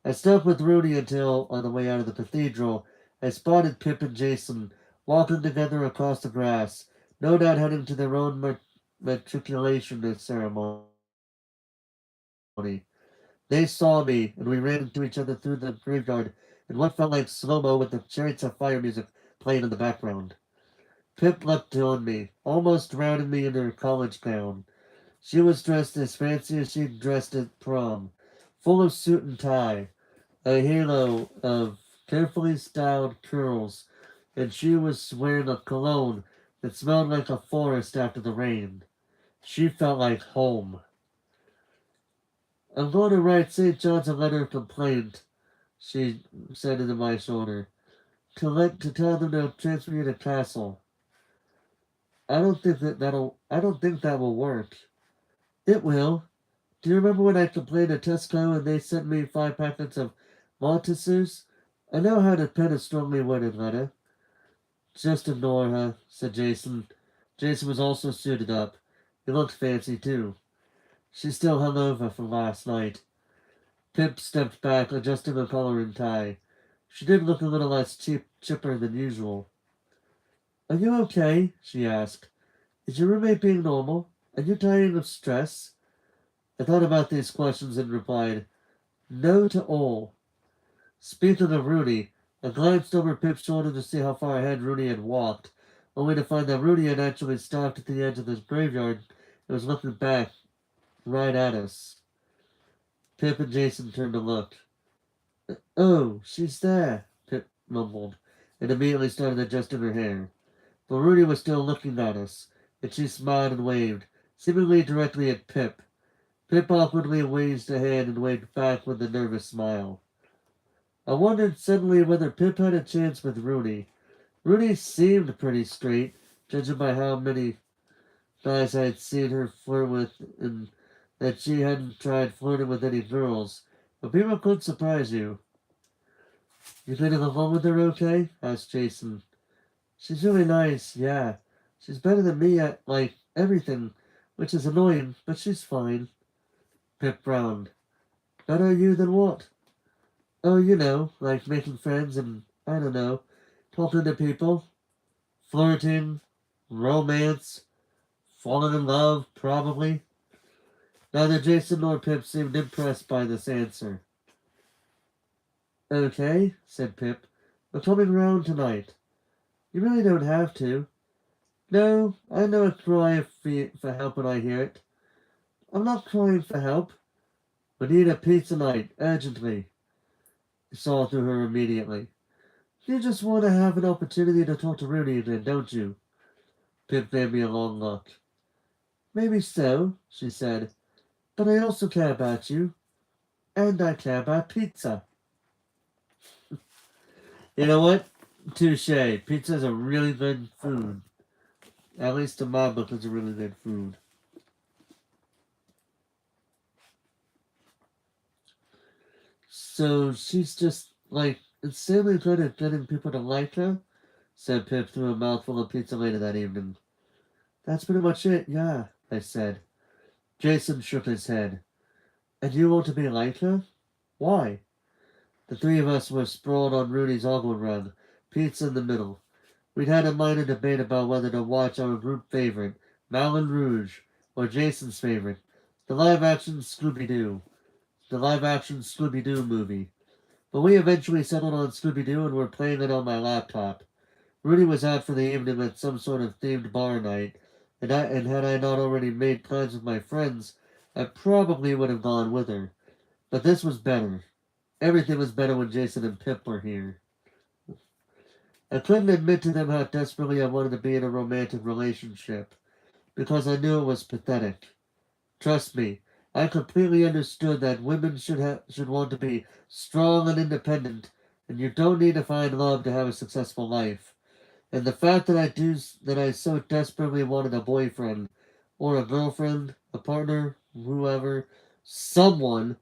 I stuck with Rudy until, on the way out of the cathedral, I spotted Pip and Jason walking together across the grass, no doubt heading to their own matriculation ceremony. They saw me, and we ran into each other through the graveyard in what felt like slow-mo with the Chariots of Fire music playing in the background. Pip leapt on me, almost drowning me in her college gown. She was dressed as fancy as she'd dressed at prom, full of suit and tie, a halo of carefully styled curls, and she was wearing a cologne that smelled like a forest after the rain. She felt like home. "I'm going to write St. John's a letter of complaint," she said into my shoulder, to tell them to transfer you to Castle. I don't think that will work. It will. Do you remember when I complained at Tesco and they sent me 5 packets of Maltesers? I know how to pen a strongly worded letter. Just ignore her, said Jason. Jason was also suited up. He looked fancy, too. She's still hungover from last night. Pip stepped back, adjusting her collar and tie. She did look a little less chipper than usual. Are you okay? She asked. Is your roommate being normal? Are you dying of stress? I thought about these questions and replied, no to all. Speaking of Rudy, I glanced over Pip's shoulder to see how far ahead Rudy had walked, only to find that Rudy had actually stopped at the edge of the graveyard and was looking back right at us. Pip and Jason turned to look. Oh, she's there, Pip mumbled, and immediately started adjusting her hair. But Rudy was still looking at us, and she smiled and waved, seemingly directly at Pip. Pip awkwardly raised a hand and waved back with a nervous smile. I wondered suddenly whether Pip had a chance with Rudy. Rudy seemed pretty straight, judging by how many guys I had seen her flirt with, and that she hadn't tried flirting with any girls. But people could surprise you. You getting along with her okay? Asked Jason. She's really nice, yeah. She's better than me at, like, everything, which is annoying, but she's fine. Pip frowned. Better you than what? Oh, you know, like making friends and, I don't know, talking to people, flirting, romance, falling in love, probably. Neither Jason nor Pip seemed impressed by this answer. Okay, said Pip. We're coming round tonight. You really don't have to. No, I know a cry for help when I hear it. I'm not crying for help. We need a pizza night, urgently. I saw through her immediately. You just want to have an opportunity to talk to Rudy again, don't you? Pip gave me a long look. Maybe so, she said. But I also care about you. And I care about pizza. You know what? Touche. Pizza's a really good food. At least in my book, it's a really good food. So she's just, like, insanely good at getting people to like her, said Pip through a mouthful of pizza later that evening. That's pretty much it, yeah, I said. Jason shook his head. And you want to be like her? Why? The three of us were sprawled on Rudy's ogling rug, pizza in the middle. We'd had a minor debate about whether to watch our group favorite, Moulin Rouge, or Jason's favorite, the live-action Scooby-Doo. The live-action Scooby-Doo movie. But we eventually settled on Scooby-Doo and were playing it on my laptop. Rudy was out for the evening at some sort of themed bar night, and had I not already made plans with my friends, I probably would have gone with her. But this was better. Everything was better when Jason and Pip were here. I couldn't admit to them how desperately I wanted to be in a romantic relationship, because I knew it was pathetic. Trust me, I completely understood that women should want to be strong and independent, and you don't need to find love to have a successful life. And the fact that I so desperately wanted a boyfriend, or a girlfriend, a partner, whoever, someone,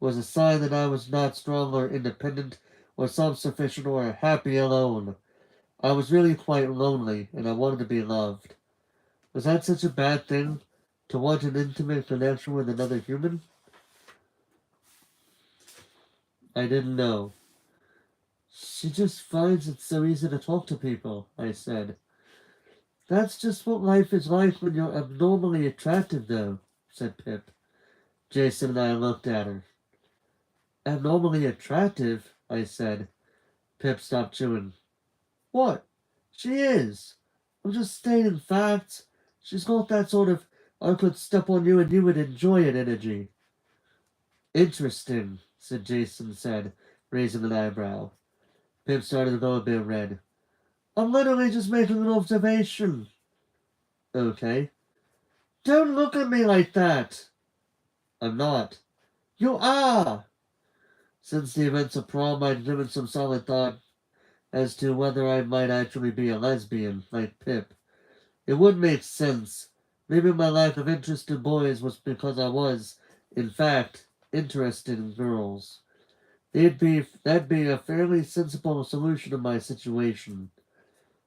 was a sign that I was not strong or independent, or self-sufficient or happy alone. I was really quite lonely, and I wanted to be loved. Was that such a bad thing? To want an intimate connection with another human? I didn't know. She just finds it so easy to talk to people, I said. That's just what life is like when you're abnormally attractive, though, said Pip. Jason and I looked at her. Abnormally attractive? I said. Pip stopped chewing. What? She is. I'm just stating facts. She's got that sort of I could step on you and you would enjoy it energy. Interesting, Jason, raising an eyebrow. Pip started to go a bit red. I'm literally just making an observation. Okay. Don't look at me like that. I'm not. You are. Since the events of prom, I'd given some solid thought as to whether I might actually be a lesbian, like Pip. It would make sense. Maybe my lack of interest in boys was because I was, in fact, interested in girls. That'd be a fairly sensible solution to my situation.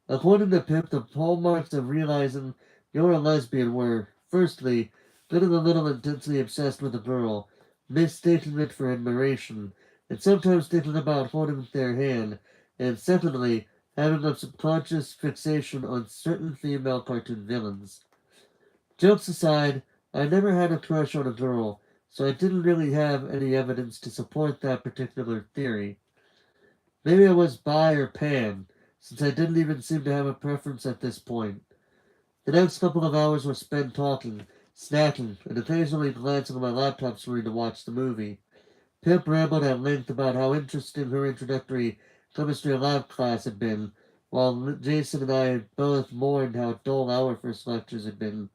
According to Pip, the hallmarks of realizing you're a lesbian were, firstly, getting a little intensely obsessed with a girl, mistaking it for admiration, and sometimes thinking about holding their hand, and secondly, having a subconscious fixation on certain female cartoon villains. Jokes aside, I never had a crush on a girl, so I didn't really have any evidence to support that particular theory. Maybe I was bi or pan, since I didn't even seem to have a preference at this point. The next couple of hours were spent talking, snacking, and occasionally glancing at my laptop screen to watch the movie. Pip rambled at length about how interesting her introductory chemistry lab class had been, while Jason and I both mourned how dull our first lectures had been.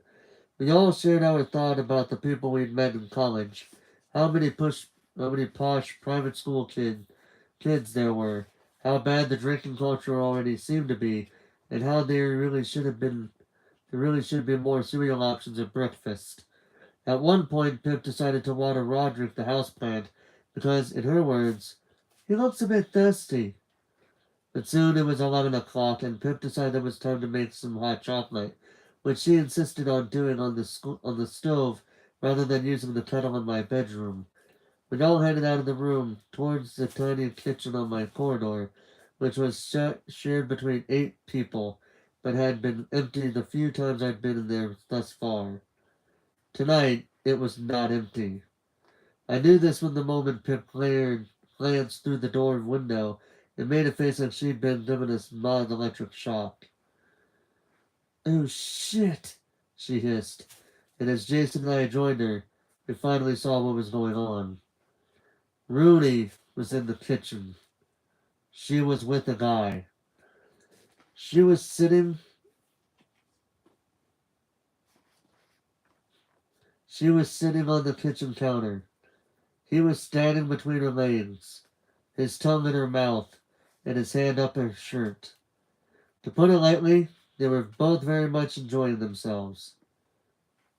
We all shared our thought about the people we'd met in college, how many posh private school kids there were, how bad the drinking culture already seemed to be, and how there really should be more cereal options at breakfast. At one point, Pip decided to water Roderick the houseplant because, in her words, he looks a bit thirsty. But soon it was 11 o'clock, and Pip decided it was time to make some hot chocolate, which she insisted on doing on the stove rather than using the kettle in my bedroom. We all headed out of the room towards the tiny kitchen on my corridor, which was shared between 8 people, but had been empty the few times I'd been in there thus far. Tonight, it was not empty. I knew this when the moment glanced through the door and window and made a face like she'd been given a mild electric shock. "Oh shit," she hissed, and as Jason and I joined her, we finally saw what was going on. Rooney was in the kitchen. She was with a guy. She was sitting she was sitting on the kitchen counter. He was standing between her legs, his tongue in her mouth, and his hand up her shirt. To put it lightly, they were both very much enjoying themselves.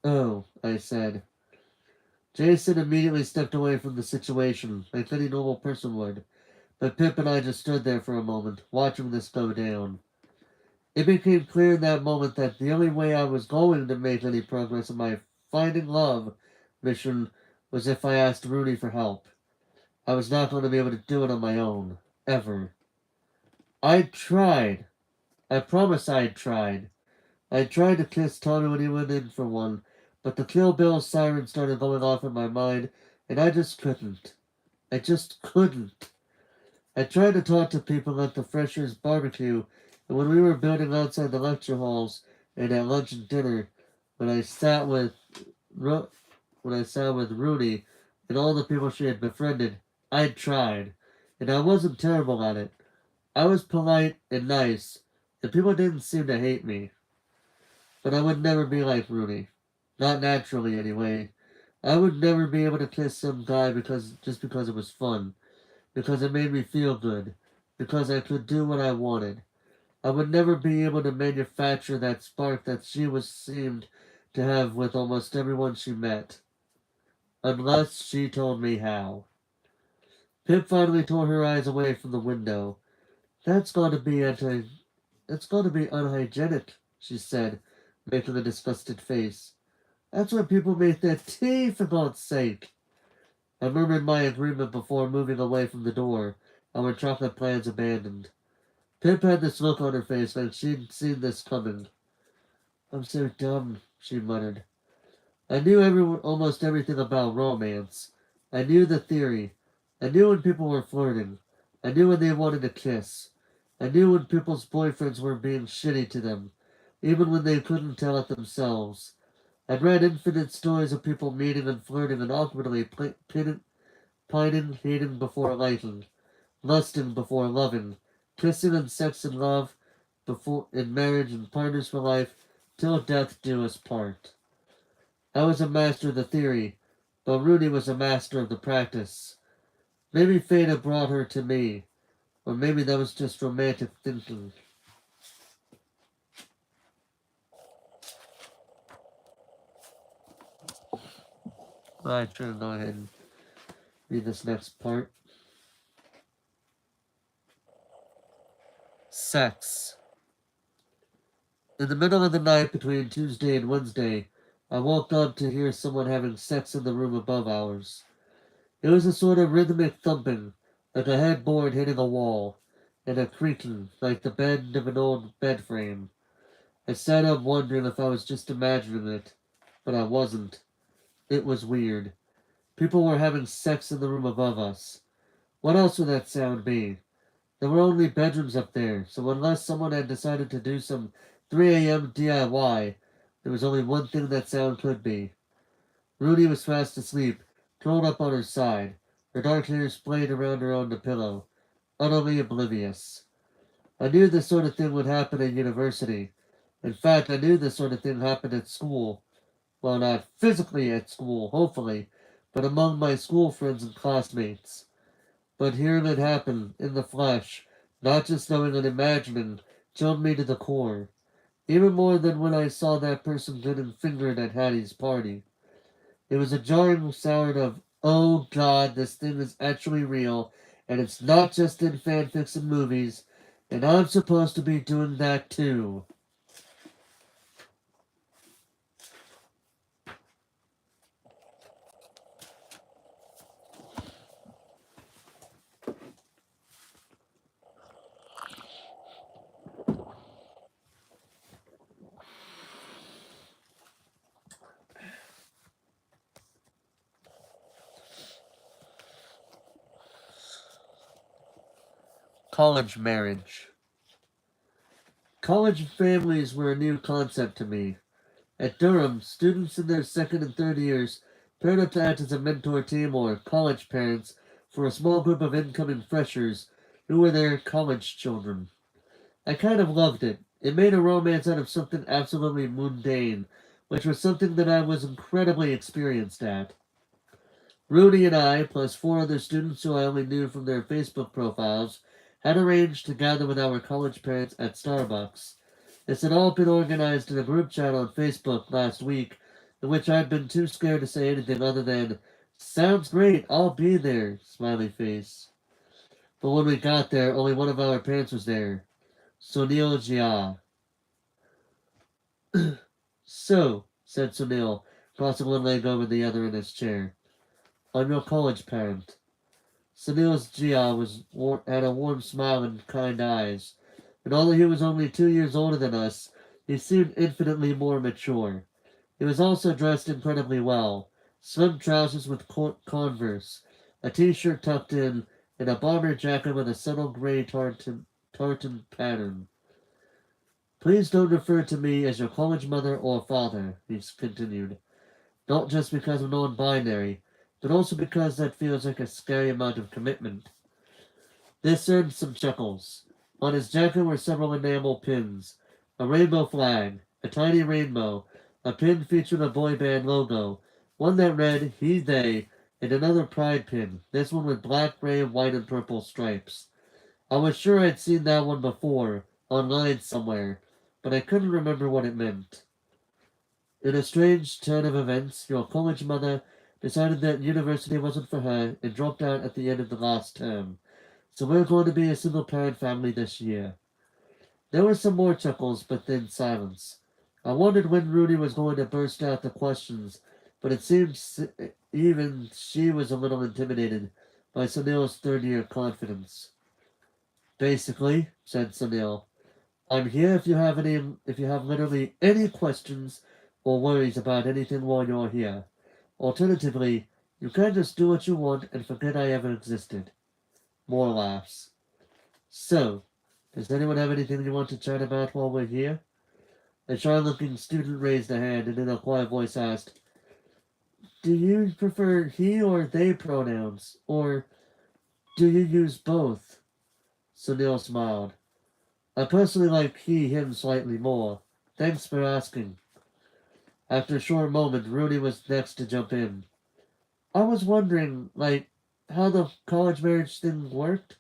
"Oh," I said. Jason immediately stepped away from the situation, like any normal person would, but Pip and I just stood there for a moment, watching this go down. It became clear in that moment that the only way I was going to make any progress in my finding love mission was if I asked Rooney for help. I was not going to be able to do it on my own. Ever. I tried. I promise I tried. I tried to kiss Tommy when he went in for one, but the Kill Bill siren started going off in my mind, and I just couldn't. I just couldn't. I tried to talk to people at the freshers' barbecue, and when we were building outside the lecture halls, and at lunch and dinner, when I sat with Ru- when I sat with Rudy and all the people she had befriended, I tried, and I wasn't terrible at it. I was polite and nice, and people didn't seem to hate me. But I would never be like Rudy, not naturally anyway. I would never be able to kiss some guy because it was fun, because it made me feel good, because I could do what I wanted. I would never be able to manufacture that spark that she was seemed to have with almost everyone she met, unless she told me how. Pip finally tore her eyes away from the window. That's got to be That's got to be unhygienic," she said, making a disgusted face. "That's where people make their tea, for God's sake." I murmured my agreement before moving away from the door, our chocolate plans abandoned. Pip had this look on her face like she'd seen this coming. "I'm so dumb," she muttered. I knew almost everything about romance. I knew the theory. I knew when people were flirting. I knew when they wanted to kiss. I knew when people's boyfriends were being shitty to them, even when they couldn't tell it themselves. I'd read infinite stories of people meeting and flirting and awkwardly pining, hating before liking, lusting before loving, kissing and sex and love before in marriage and partners for life, till death do us part. I was a master of the theory, but Rooney was a master of the practice. Maybe fate had brought her to me, or maybe that was just romantic thinking. I should go ahead and read this next part. Sex. In the middle of the night between Tuesday and Wednesday, I woke up to hear someone having sex in the room above ours. It was a sort of rhythmic thumping, like a headboard hitting a wall, and a creaking, like the bend of an old bed frame. I sat up wondering if I was just imagining it, but I wasn't. It was weird. People were having sex in the room above us. What else would that sound be? There were only bedrooms up there, so unless someone had decided to do some 3 a.m. DIY, there was only one thing that sound could be. Rudy was fast asleep, curled up on her side, her dark hair splayed around her on the pillow, utterly oblivious. I knew this sort of thing would happen at university. In fact, I knew this sort of thing happened at school. Well, not physically at school, hopefully, but among my school friends and classmates. But hearing it happen, in the flesh, not just knowing and imagining, chilled me to the core. Even more than when I saw that person getting fingered at Hattie's party. It was a jarring sound of, oh god, this thing is actually real, and it's not just in fanfics and movies, and I'm supposed to be doing that too. College marriage. College families were a new concept to me. At Durham, students in their second and third years paired up to act as a mentor team or college parents for a small group of incoming freshers who were their college children. I kind of loved it. It made a romance out of something absolutely mundane, which was something that I was incredibly experienced at. Rudy and I, plus four other students who I only knew from their Facebook profiles, had arranged to gather with our college parents at Starbucks. This had all been organized in a group chat on Facebook last week, in which I'd been too scared to say anything other than, "Sounds great, I'll be there," smiley face. But when we got there, only one of our parents was there. Sunil Jia. So, said Sunil, crossing one leg over the other in his chair, "I'm your college parent." Sunil's Jia had a warm smile and kind eyes, and although he was only 2 years older than us, he seemed infinitely more mature. He was also dressed incredibly well. Slim trousers with Converse, a t-shirt tucked in, and a bomber jacket with a subtle gray tartan pattern. "Please don't refer to me as your college mother or father," he continued. "Not just because I'm non-binary, but also because that feels like a scary amount of commitment." This earned some chuckles. On his jacket were several enamel pins, a rainbow flag, a tiny rainbow, a pin featuring a boy band logo, one that read "He, They," and another pride pin, this one with black, gray, white, and purple stripes. I was sure I'd seen that one before, online somewhere, but I couldn't remember what it meant. In a strange turn of events, your college mother decided that university wasn't for her and dropped out at the end of the last term. So we're going to be a single parent family this year. There were some more chuckles, but then silence. I wondered when Rudy was going to burst out the questions, but it seemed even she was a little intimidated by Sunil's third-year confidence. "Basically," said Sunil, "I'm here if you have literally any questions or worries about anything while you're here. Alternatively, you can just do what you want and forget I ever existed." More laughs. "So, does anyone have anything you want to chat about while we're here?" A shy-looking student raised a hand and in a quiet voice asked, "Do you prefer he or they pronouns? Or do you use both?" Sunil smiled. "I personally like he, him slightly more. Thanks for asking." After a short moment, Rudy was next to jump in. "I was wondering, how the college marriage thing worked.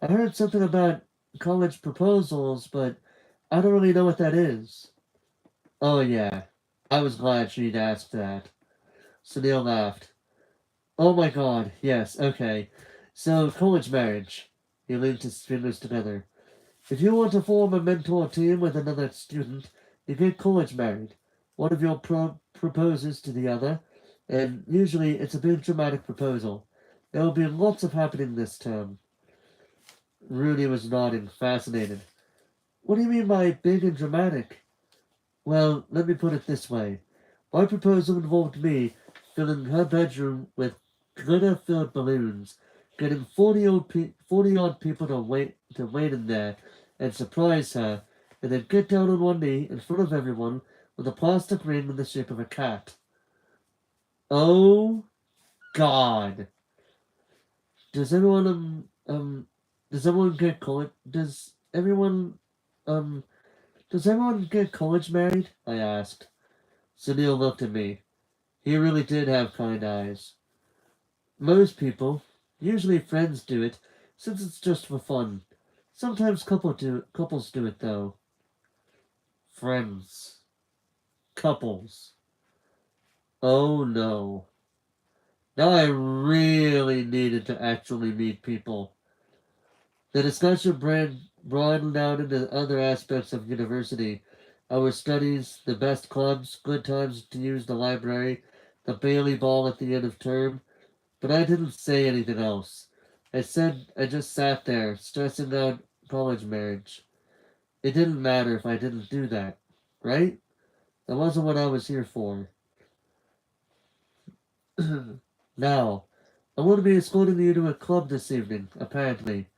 I heard something about college proposals, but I don't really know what that is." "Oh, yeah. I was glad she'd asked that." Sunil laughed. Oh my god, yes, okay. So, college marriage. He linked his fingers together. If you want to form a mentor team with another student, you get college married. One of your proposes to the other, and usually it's a big dramatic proposal. There will be lots of happening this term. Rudy was nodding, fascinated. What do you mean by big and dramatic? Well, let me put it this way. My proposal involved me filling her bedroom with glitter-filled balloons, getting 40-odd people to wait in there and surprise her, and then get down on one knee in front of everyone with a plastic ring in the shape of a cat. Oh God! Does everyone does everyone get college? Um does everyone get college married? I asked. Sunil looked at me. He really did have kind eyes. Most people, usually friends, do it, since it's just for fun. Sometimes couples do it though. Friends. Couples. Oh no. Now I really needed to actually meet people. The discussion broadened out into other aspects of university. Our studies, the best clubs, good times to use the library, the Bailey Ball at the end of term, but I didn't say anything else. I just sat there, stressing out college marriage. It didn't matter if I didn't do that, right? That wasn't what I was here for. Now, I want to be escorting you to a club this evening, apparently,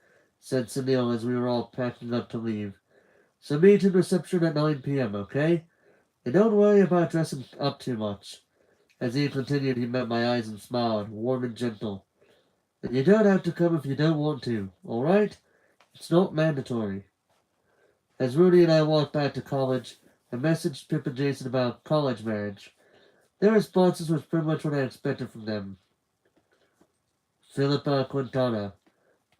said Sunil as we were all packing up to leave. So meet in reception at 9 p.m., okay? And don't worry about dressing up too much. As he continued, he met my eyes and smiled, warm and gentle. And you don't have to come if you don't want to, alright? It's not mandatory. As Rudy and I walked back to college, I messaged Pip and Jason about college marriage. Their responses was pretty much what I expected from them. Philippa Quintana.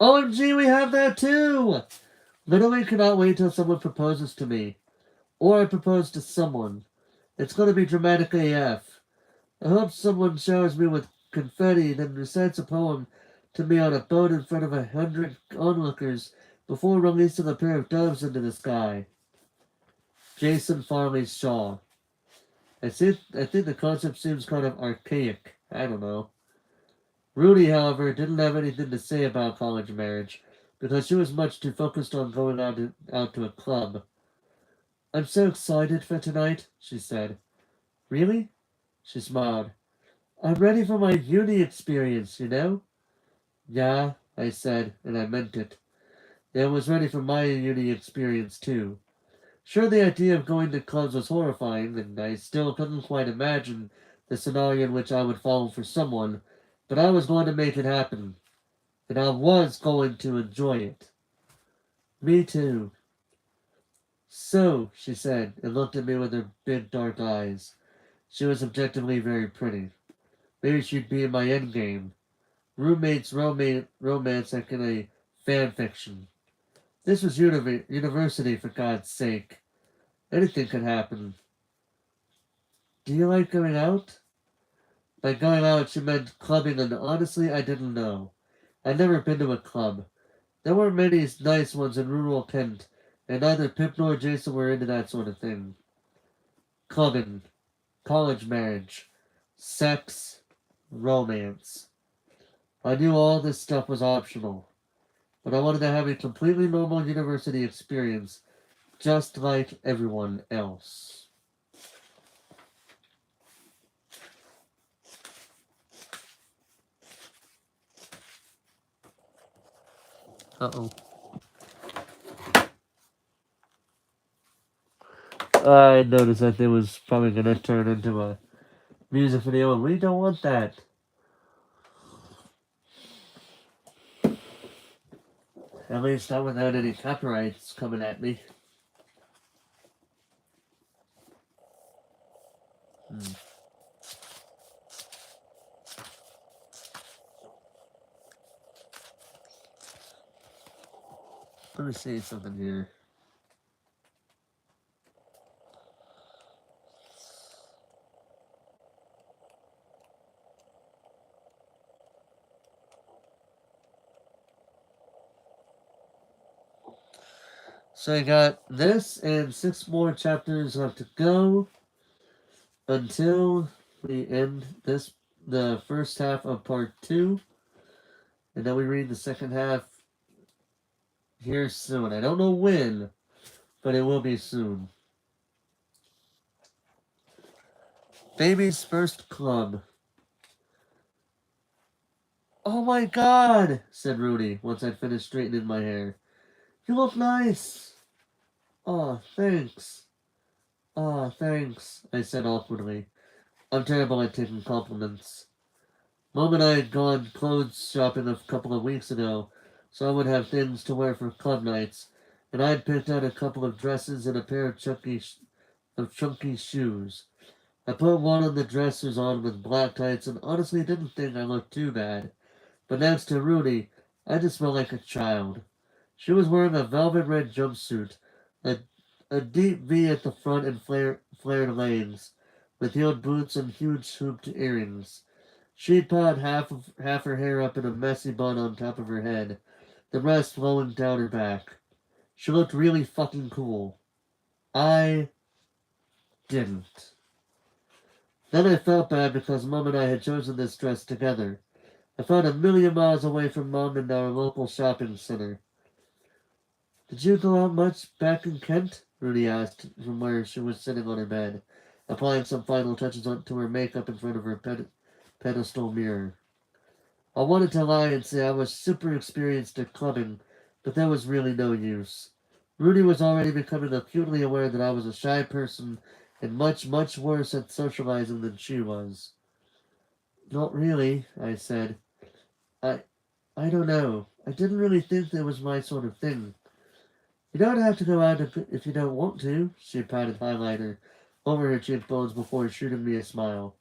OMG, we have that too! Literally cannot wait till someone proposes to me. Or I propose to someone. It's gonna be dramatic AF. I hope someone showers me with confetti, then recites a poem to me on a boat in front of 100 onlookers before releasing a pair of doves into the sky. Jason Farley Shaw. I think the concept seems kind of archaic. I don't know. Rudy, however, didn't have anything to say about college marriage because she was much too focused on going out to a club. I'm so excited for tonight, she said. Really? She smiled. I'm ready for my uni experience, you know? Yeah, I said, and I meant it. Yeah, I was ready for my uni experience too. Sure, the idea of going to clubs was horrifying, and I still couldn't quite imagine the scenario in which I would fall for someone, but I was going to make it happen, and I was going to enjoy it. Me too. So, she said, and looked at me with her big dark eyes. She was objectively very pretty. Maybe she'd be in my endgame. Roommates romance like in a fan fiction. This was university, for God's sake. Anything could happen. Do you like going out? By going out, she meant clubbing, and honestly, I didn't know. I'd never been to a club. There weren't many nice ones in rural Kent, and neither Pip nor Jason were into that sort of thing. Clubbing, college marriage, sex, romance. I knew all this stuff was optional, but I wanted to have a completely normal university experience, just like everyone else. Uh-oh. I noticed that it was probably going to turn into a music video, and we don't want that. At least not without any copyrights coming at me. Hmm. Let me see something here. So I got this and 6 more chapters left to go until we end the first half of part 2. And then we read the second half here soon. I don't know when, but it will be soon. Baby's first club. Oh my god, said Rudy once I'd finished straightening my hair. You look nice. Aw, thanks. Aw, thanks, I said awkwardly. I'm terrible at taking compliments. Mom and I had gone clothes shopping a couple of weeks ago, so I would have things to wear for club nights, and I had picked out a couple of dresses and a pair of chunky shoes. I put one of the dressers on with black tights and honestly didn't think I looked too bad. But next to Rudy, I just felt like a child. She was wearing a velvet red jumpsuit, a, a deep V at the front and flared legs, with heeled boots and huge hooped earrings. She'd piled half her hair up in a messy bun on top of her head, the rest flowing down her back. She looked really fucking cool. I didn't. Then I felt bad because Mom and I had chosen this dress together. I found a million miles away from Mom in our local shopping center. Did you go out much back in Kent? Rudy asked from where she was sitting on her bed, applying some final touches to her makeup in front of her pedestal mirror. I wanted to lie and say I was super experienced at clubbing, but there was really no use. Rudy was already becoming acutely aware that I was a shy person and much, much worse at socializing than she was. Not really, I said. I I don't know. I didn't really think that was my sort of thing. You don't have to go out if you don't want to, she patted highlighter over her cheekbones before shooting me a smile.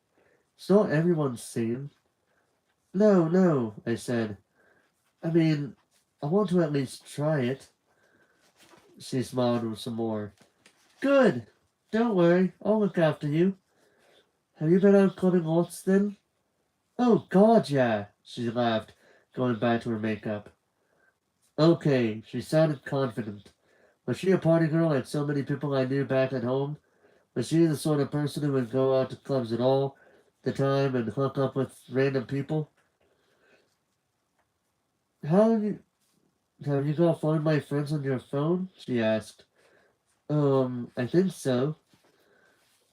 It's not everyone's scene. No, no, I said. I mean, I want to at least try it. She smiled some more. Good. Don't worry. I'll look after you. Have you been out clubbing lots then? Oh, God, yeah, she laughed, going back to her makeup. Okay, she sounded confident. Was she a party girl like so many people I knew back at home? Was she the sort of person who would go out to clubs at all the time and hook up with random people? How have you got Find My Friends on your phone? She asked. I think so.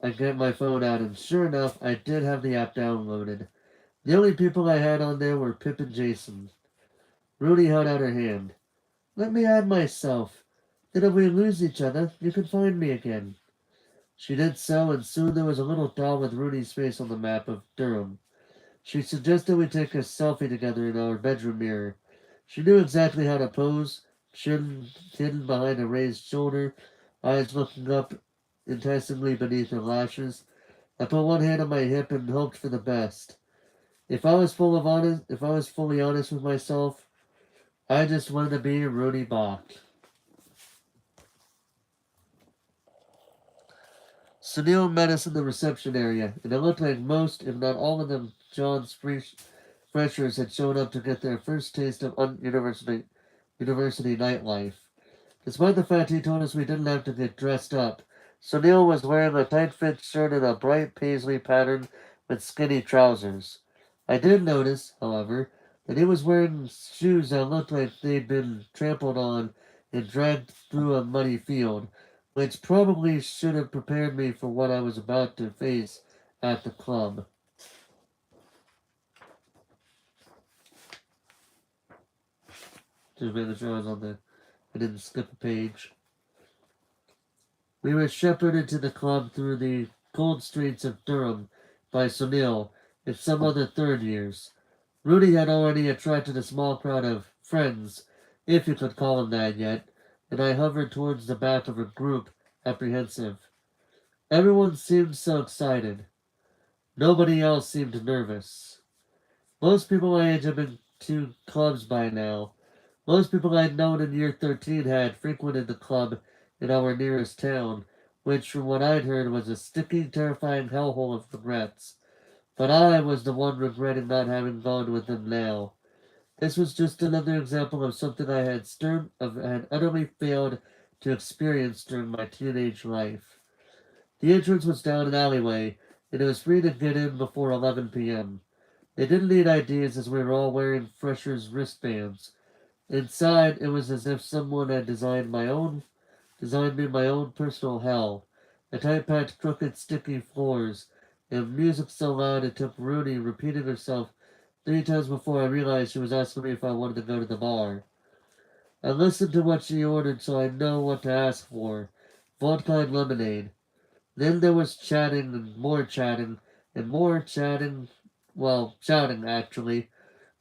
I get my phone out, and sure enough, I did have the app downloaded. The only people I had on there were Pip and Jason. Rudy held out her hand. Let me add myself. Then if we lose each other, you can find me again. She did so, and soon there was a little dot with Rudy's face on the map of Durham. She suggested we take a selfie together in our bedroom mirror. She knew exactly how to pose, chin hidden behind a raised shoulder, eyes looking up enticingly beneath her lashes. I put one hand on my hip and hoped for the best. If I was fully honest with myself, I just wanted to be Rudy Bach. Sunil met us in the reception area, and it looked like most, if not all of them, John's freshers had shown up to get their first taste of university nightlife. Despite the fact he told us we didn't have to get dressed up, Sunil was wearing a tight-fit shirt and a bright paisley pattern with skinny trousers. I did notice, however, that he was wearing shoes that looked like they'd been trampled on and dragged through a muddy field, which probably should have prepared me for what I was about to face at the club. Just making sure I didn't skip a page. We were shepherded to the club through the cold streets of Durham by Sunil and some other third years. Rudy had already attracted a small crowd of friends, if you could call them that yet, and I hovered towards the back of a group, apprehensive. Everyone seemed so excited. Nobody else seemed nervous. Most people my age have been to clubs by now. Most people I'd known in year 13 had frequented the club in our nearest town, which, from what I'd heard, was a sticky, terrifying hellhole of regrets. But I was the one regretting not having gone with them now. This was just another example of something I had utterly failed to experience during my teenage life. The entrance was down an alleyway, and it was free to get in before 11 p.m. They didn't need IDs as we were all wearing freshers' wristbands. Inside, it was as if someone had designed me my own personal hell. The tight-packed, crooked, sticky floors, and music so loud it took Rooney repeating herself 3 times before I realized she was asking me if I wanted to go to the bar. I listened to what she ordered so I know what to ask for. Vodka and lemonade. Then there was chatting and more chatting. Well, shouting actually.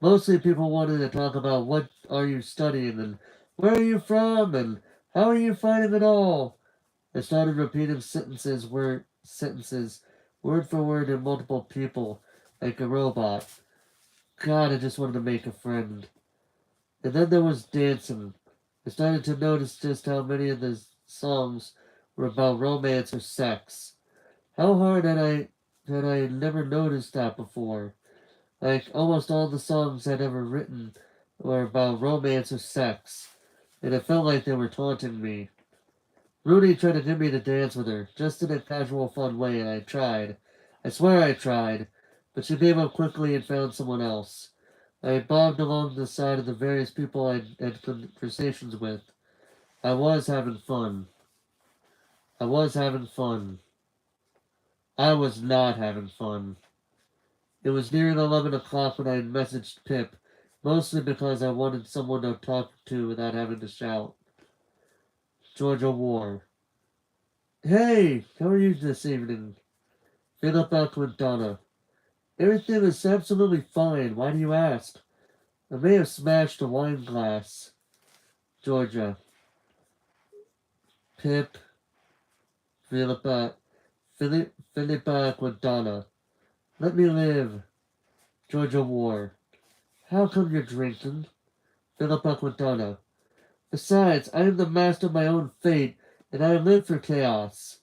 Mostly people wanted to talk about what are you studying and where are you from and how are you finding it all. I started repeating sentences, word for word in multiple people, like a robot. God, I just wanted to make a friend. And then there was dancing. I started to notice just how many of the songs were about romance or sex. How hard had I never noticed that before? Like almost all the songs I'd ever written were about romance or sex, and it felt like they were taunting me. Rudy tried to get me to dance with her, just in a casual, fun way, and I tried. I swear I tried, but she gave up quickly and found someone else. I bobbed along the side of the various people I had conversations with. I was having fun. I was having fun. I was not having fun. It was nearing 11 o'clock when I messaged Pip, mostly because I wanted someone to talk to without having to shout. Georgia War. Hey, how are you this evening? Philippa Quintana. Everything is absolutely fine. Why do you ask? I may have smashed a wine glass. Georgia. Pip. Philippa. Philippa Quintana. Let me live. Georgia War. How come you're drinking? Philippa Quintana. Besides, I am the master of my own fate, and I live for chaos.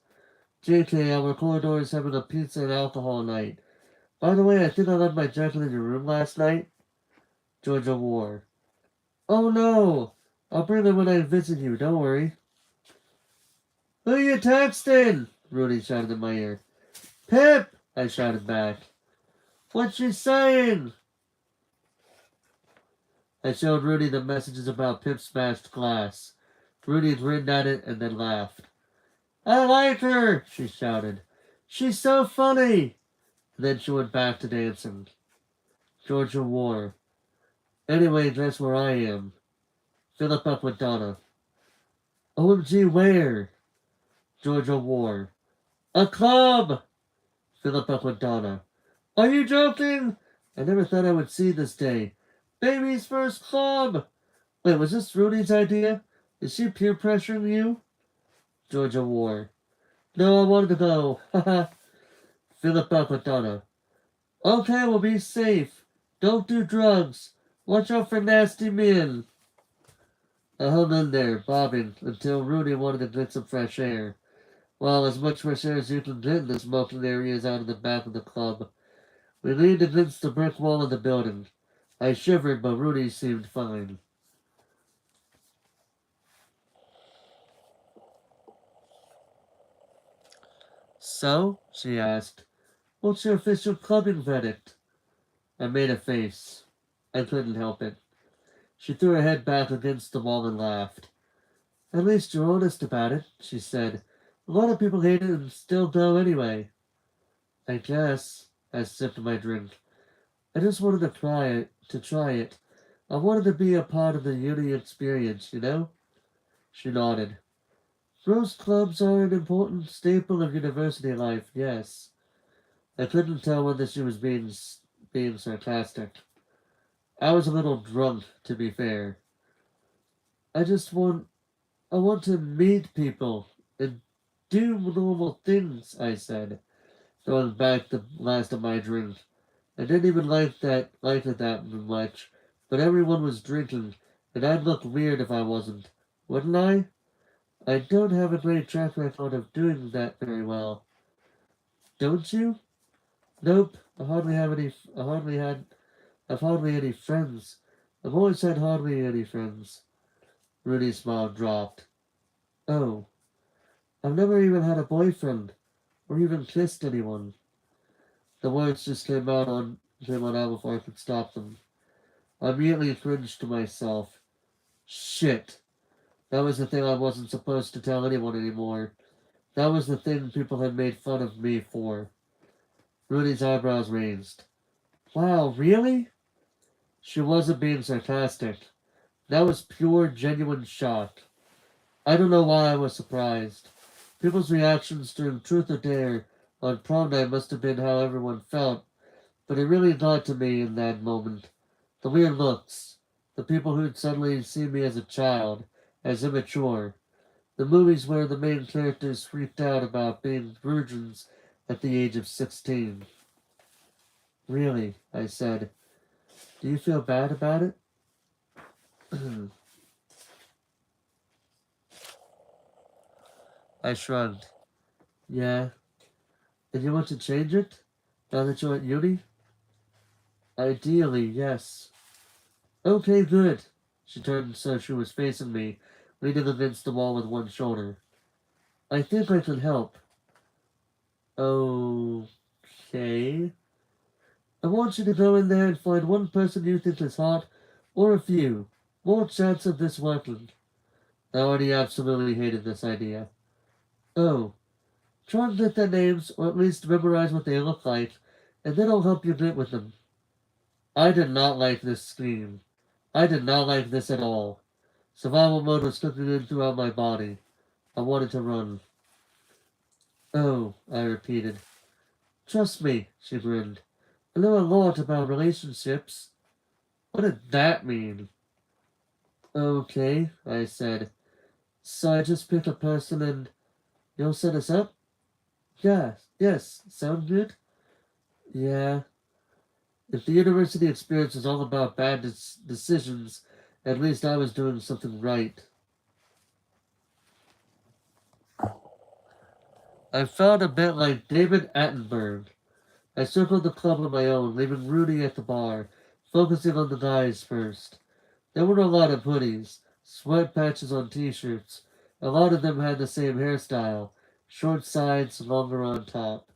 JK, our corridor is having a pizza and alcohol night. By the way, I think I left my jacket in your room last night. Georgia War. Oh no! I'll bring it when I visit you, don't worry. Who are you texting? Rudy shouted in my ear. Pip! I shouted back. What's she saying? I showed Rudy the messages about Pip's smashed glass. Rudy grinned at it and then laughed. I like her, she shouted. She's so funny. And then she went back to dancing. Georgia War. Anyway, that's where I am. Philip up with Donna. OMG, where? Georgia War. A club! Philip up with Donna. Are you joking? I never thought I would see this day. Baby's first club! Wait, was this Rudy's idea? Is she peer pressuring you? Georgia War. No, I wanted to go. Haha. Philip up with Donna. Okay, we'll be safe. Don't do drugs. Watch out for nasty men. I hung in there, bobbing, until Rudy wanted to get some fresh air. Well, as much fresh air as you can get in the smoking areas out of the back of the club. We leaned against the brick wall of the building. I shivered, but Rudy seemed fine. So? She asked. What's your official clubbing verdict? I made a face. I couldn't help it. She threw her head back against the wall and laughed. At least you're honest about it, she said. A lot of people hate it and still go anyway. I guess. I sipped my drink. I just wanted to try it. I wanted to be a part of the uni experience, you know? She nodded. Rose clubs are an important staple of university life, yes. I couldn't tell whether she was being sarcastic. I was a little drunk, to be fair. I just want I want to meet people and do normal things, I said, throwing back the last of my drink. I didn't even like it that much, but everyone was drinking, and I'd look weird if I wasn't. Wouldn't I? I don't have a great track record of doing that very well. Don't you? Nope. I've hardly any friends. I've always had hardly any friends. Rudy's smile dropped. Oh, I've never even had a boyfriend, or even kissed anyone. The words just came on out before I could stop them. I immediately cringed to myself. Shit. That was the thing I wasn't supposed to tell anyone anymore. That was the thing people had made fun of me for. Rudy's eyebrows raised. Wow, really? She wasn't being sarcastic. That was pure, genuine shock. I don't know why I was surprised. People's reactions during Truth or Dare on prom night must have been how everyone felt, but it really got to me in that moment. The weird looks. The people who'd suddenly seen me as a child, as immature. The movies where the main characters freaked out about being virgins at the age of 16. Really, I said. Do you feel bad about it? I shrugged. Yeah. And you want to change it? Now that you're at uni? Ideally, yes. Okay, good. She turned so she was facing me, leaning against the wall with one shoulder. I think I can help. Okay. I want you to go in there and find one person you think is hot, or a few. More chance of this working. I already absolutely hated this idea. Oh, try and get their names, or at least memorize what they look like, and then I'll help you get with them. I did not like this scheme. I did not like this at all. Survival mode was cooking in throughout my body. I wanted to run. Oh, I repeated. Trust me, she grinned. I know a lot about relationships. What did that mean? Okay, I said. So I just pick a person and you'll set us up? Yes, sound good? Yeah. If the university experience is all about bad decisions, at least I was doing something right. I felt a bit like David Attenborough. I circled the club on my own, leaving Rudy at the bar, focusing on the guys first. There were a lot of hoodies, sweat patches on t-shirts. A lot of them had the same hairstyle, short sides, longer on top.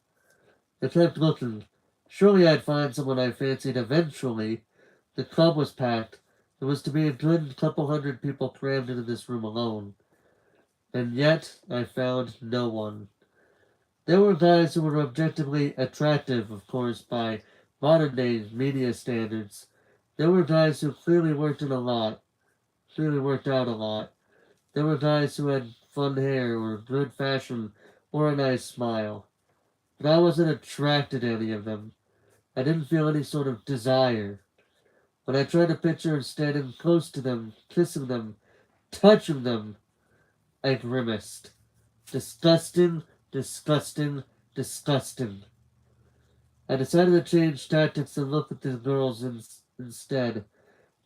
I kept looking. Surely I'd find someone I fancied eventually. The club was packed. There was to be a good couple hundred people crammed into this room alone. And yet I found no one. There were guys who were objectively attractive, of course, by modern day media standards. There were guys who clearly worked out a lot. There were guys who had fun hair or good fashion or a nice smile. But I wasn't attracted to any of them. I didn't feel any sort of desire. When I tried to picture standing close to them, kissing them, touching them, I grimaced. Disgusting, disgusting, disgusting. I decided to change tactics and look at the girls instead.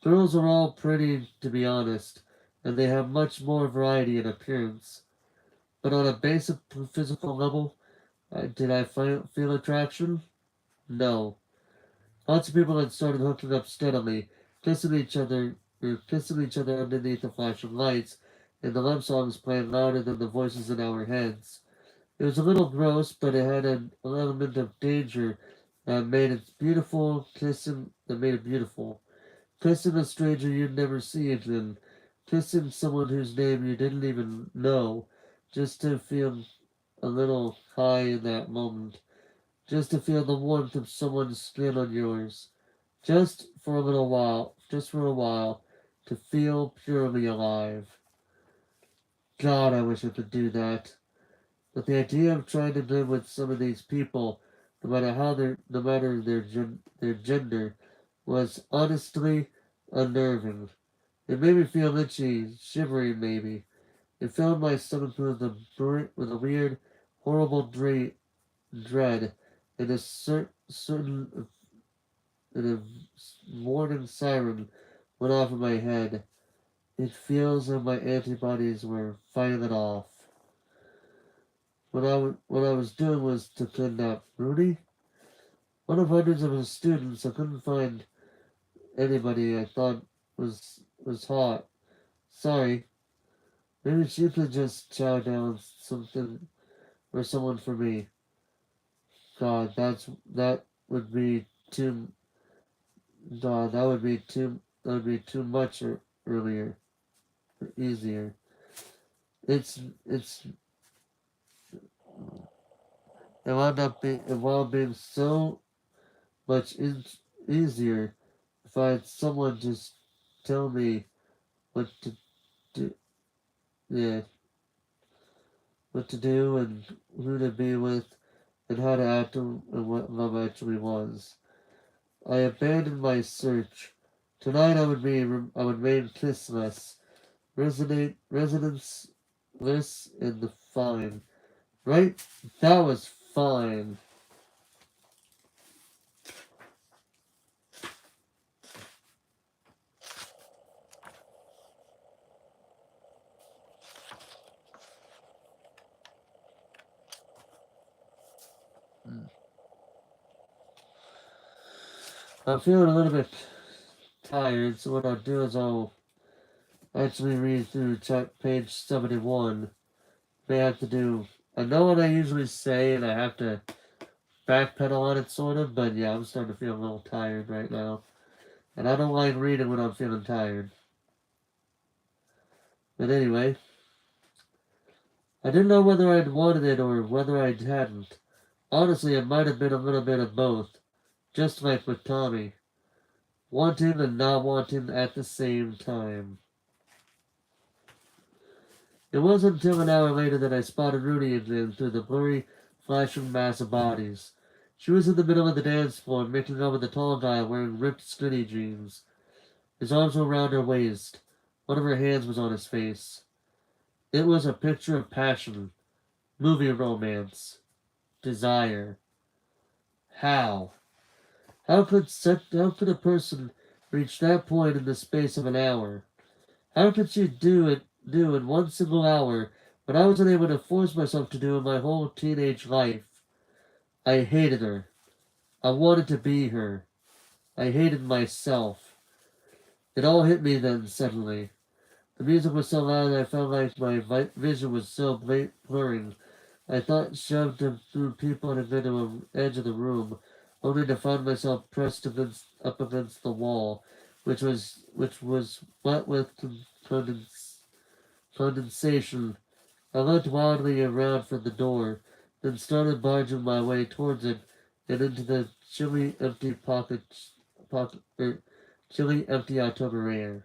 Girls are all pretty, to be honest, and they have much more variety in appearance. But on a basic physical level, did I feel attraction? No. Lots of people had started hooking up steadily, kissing each other underneath the flashing lights, and the love songs playing louder than the voices in our heads. It was a little gross, but it had an element of danger that made it beautiful. Kissing a stranger you'd never see again. Kissing someone whose name you didn't even know. Just to feel a little high in that moment. Just to feel the warmth of someone's skin on yours. Just for a while, to feel purely alive. God, I wish I could do that. But the idea of trying to live with some of these people, no matter their gender, was honestly unnerving. It made me feel itchy, shivery maybe. It filled my stomach with a weird, horrible dread, and a warning siren went off in my head. It feels like my antibodies were fighting it off. What I was doing was to kidnap Rudy. One of hundreds of his students. I couldn't find anybody I thought was hot. Sorry. Maybe she could just chow down something or someone for me. God, that would be too. God, that would be too much earlier, or easier. It's it wound up being so much easier if I had someone just tell me what to do. Yeah, what to do and who to be with and how to act and what love actually was. I abandoned my search. Tonight I would remain kissless, residenceless, and the fine. Right? That was fine. I'm feeling a little bit tired, so what I'll do is I'll actually read through page 71. May have to do. I know what I usually say, and I have to backpedal on it, sort of, but yeah, I'm starting to feel a little tired right now. And I don't like reading when I'm feeling tired. But anyway, I didn't know whether I'd wanted it or whether I hadn't. Honestly, it might have been a little bit of both, just like with Tommy. Wanting and not wanting at the same time. It wasn't until an hour later that I spotted Rudy again through the blurry, flashing mass of bodies. She was in the middle of the dance floor, making out with a tall guy wearing ripped skinny jeans. His arms were around her waist. One of her hands was on his face. It was a picture of passion, movie romance, desire. How? How could a person reach that point in the space of an hour? How could she do in one single hour what I was unable to force myself to do in my whole teenage life? I hated her. I wanted to be her. I hated myself. It all hit me then suddenly. The music was so loud that I felt like my vision was so blurring. I thought shoved through people and into the edge of the room, only to find myself pressed up against the wall, which was wet with condensation. I looked wildly around for the door, then started barging my way towards it and into the chilly, empty October air.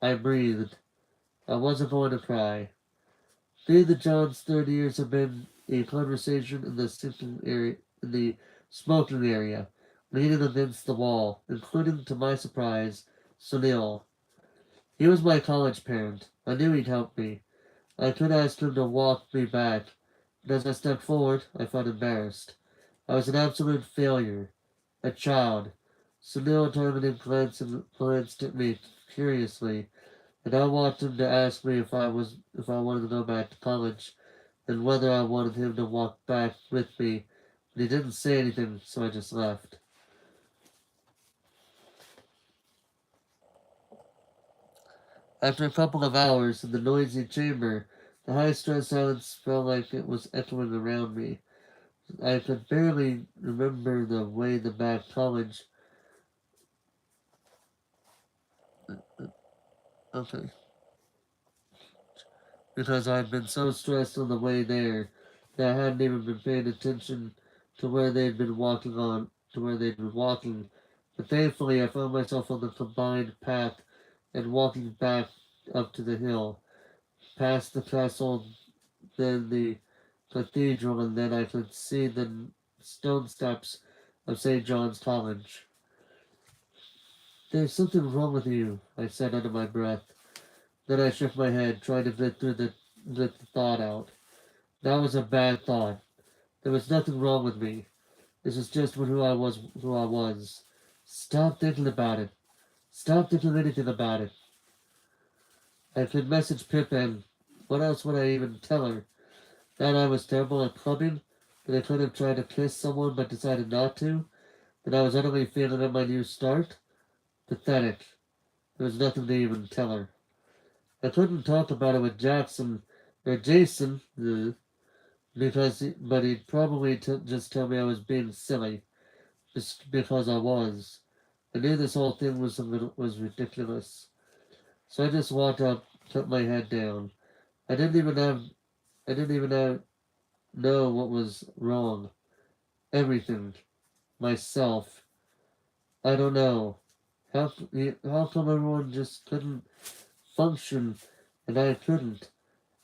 I breathed. I wasn't going to cry. Being the John's 30 years had been a conversation in the smoking area, leaning against the wall, including, to my surprise, Sunil. He was my college parent. I knew he'd help me. I could ask him to walk me back, but as I stepped forward, I felt embarrassed. I was an absolute failure. A child. Sunil turned and glanced at me curiously, and I wanted him to ask me if I wanted to go back to college, and whether I wanted him to walk back with me. But he didn't say anything, so I just left. After a couple of hours in the noisy chamber, the high-stress silence felt like it was echoing around me. I could barely remember the way the back college. Okay. Because I'd been so stressed on the way there that I hadn't even been paying attention to where they'd been walking to where they'd been walking. But thankfully, I found myself on the combined path and walking back up to the hill, past the castle, then the cathedral, and then I could see the stone steps of St. John's College. There's something wrong with you, I said under my breath. Then I shook my head, trying to get the thought out. That was a bad thought. There was nothing wrong with me. This is just who I was. Stop thinking about it. Stop thinking anything about it. I could message Pip and what else would I even tell her? That I was terrible at clubbing, that I could have tried to kiss someone but decided not to, that I was utterly failing at my new start? Pathetic. There was nothing to even tell her. I couldn't talk about it with Jackson or Jason, but he'd probably just tell me I was being silly, just because I was. I knew this whole thing was ridiculous. So I just walked up, put my head down. I didn't even have I didn't even know what was wrong. Everything. Myself. I don't know. How come everyone just couldn't function and I couldn't?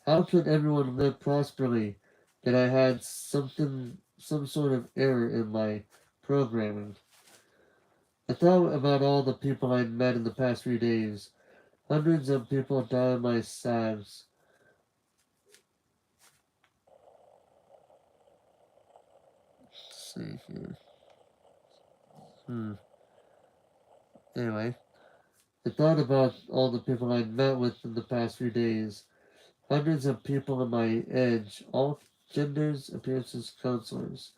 How could everyone live prosperously and I had some sort of error in my programming? I thought about all the people I'd met in the past few days. Hundreds of people died on my sides. Let's see here. Anyway, I thought about all the people I'd met with in the past few days. Hundreds of people on my edge, all genders, appearances, counselors.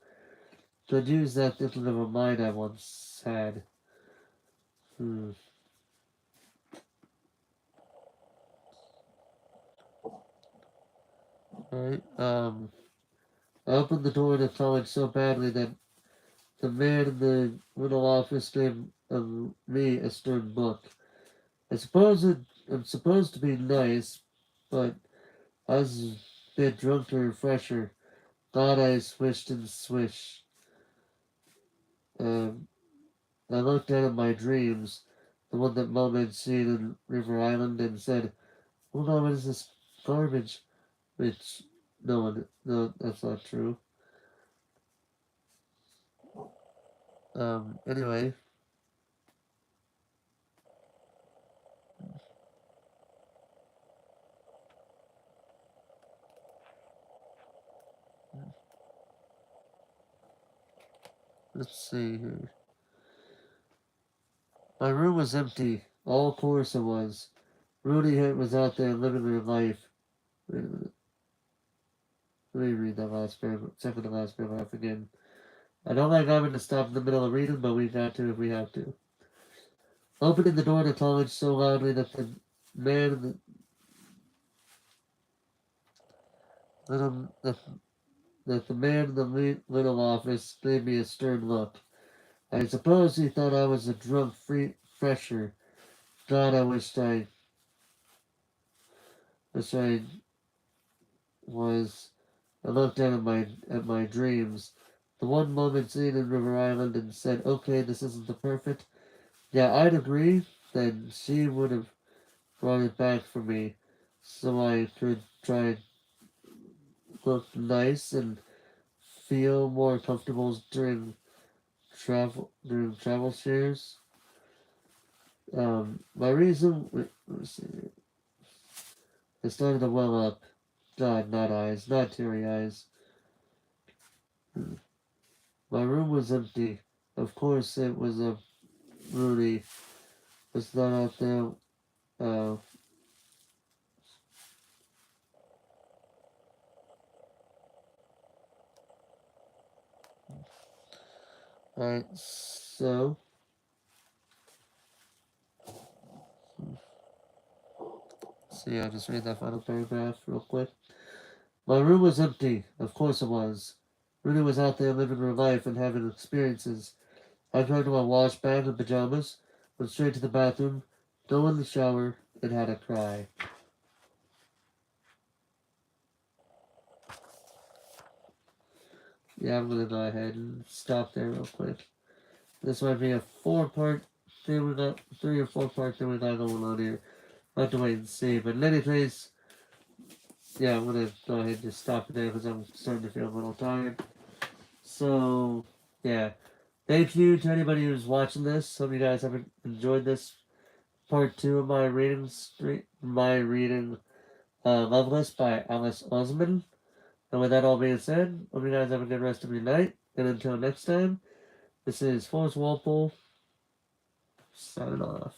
Could use that little of a mind I once had. Alright, I opened the door to college so badly that the man in the little office gave me a stern look. I'm supposed to be nice, but I was a bit drunker and fresher. Thought I swished and swished. Um, I looked out at my dreams, the one that Mom had seen in River Island, and said, "Hold on, what is this garbage?" Which, no, that's not true. Anyway, let's see here. My room was empty. All of course it was. Rudy was out there living her life. Wait a minute. Let me read that last paragraph, second to last paragraph again. I don't like having to stop in the middle of reading, but we got to if we have to. Opening the door to college so loudly that the man in little that the man in the little office gave me a stern look. I suppose he thought I was a drunk fresher. God, wish I was. I looked down at my dreams. The one moment seen in River Island and said, "Okay, this isn't the perfect." Yeah, I'd agree. Then she would have brought it back for me, so I could try and look nice and feel more comfortable during travel shares. My reason. Let me see. It started to well up. God, not eyes, not teary eyes. My room was empty. Of course, it was a Rudy. Was not out there. Uh, Alright, so. See, I'll just read that final paragraph real quick. My room was empty. Of course it was. Rudy was out there living her life and having experiences. I turned to my wash bag and pajamas, went straight to the bathroom, go in the shower, and had a cry. Yeah, I'm gonna go ahead and stop there real quick. This might be a 4-part thing we got, 3 or 4 part thing we got going on here. I'll have to wait and see. But in any case, yeah, I'm gonna go ahead and just stop it there because I'm starting to feel a little tired. So, yeah. Thank you to anybody who's watching this. Hope you guys have enjoyed this part 2 of my reading Loveless by Alice Oseman. And with that all being said, hope you guys have a good rest of your night. And until next time, this is Forrest Walpole signing off.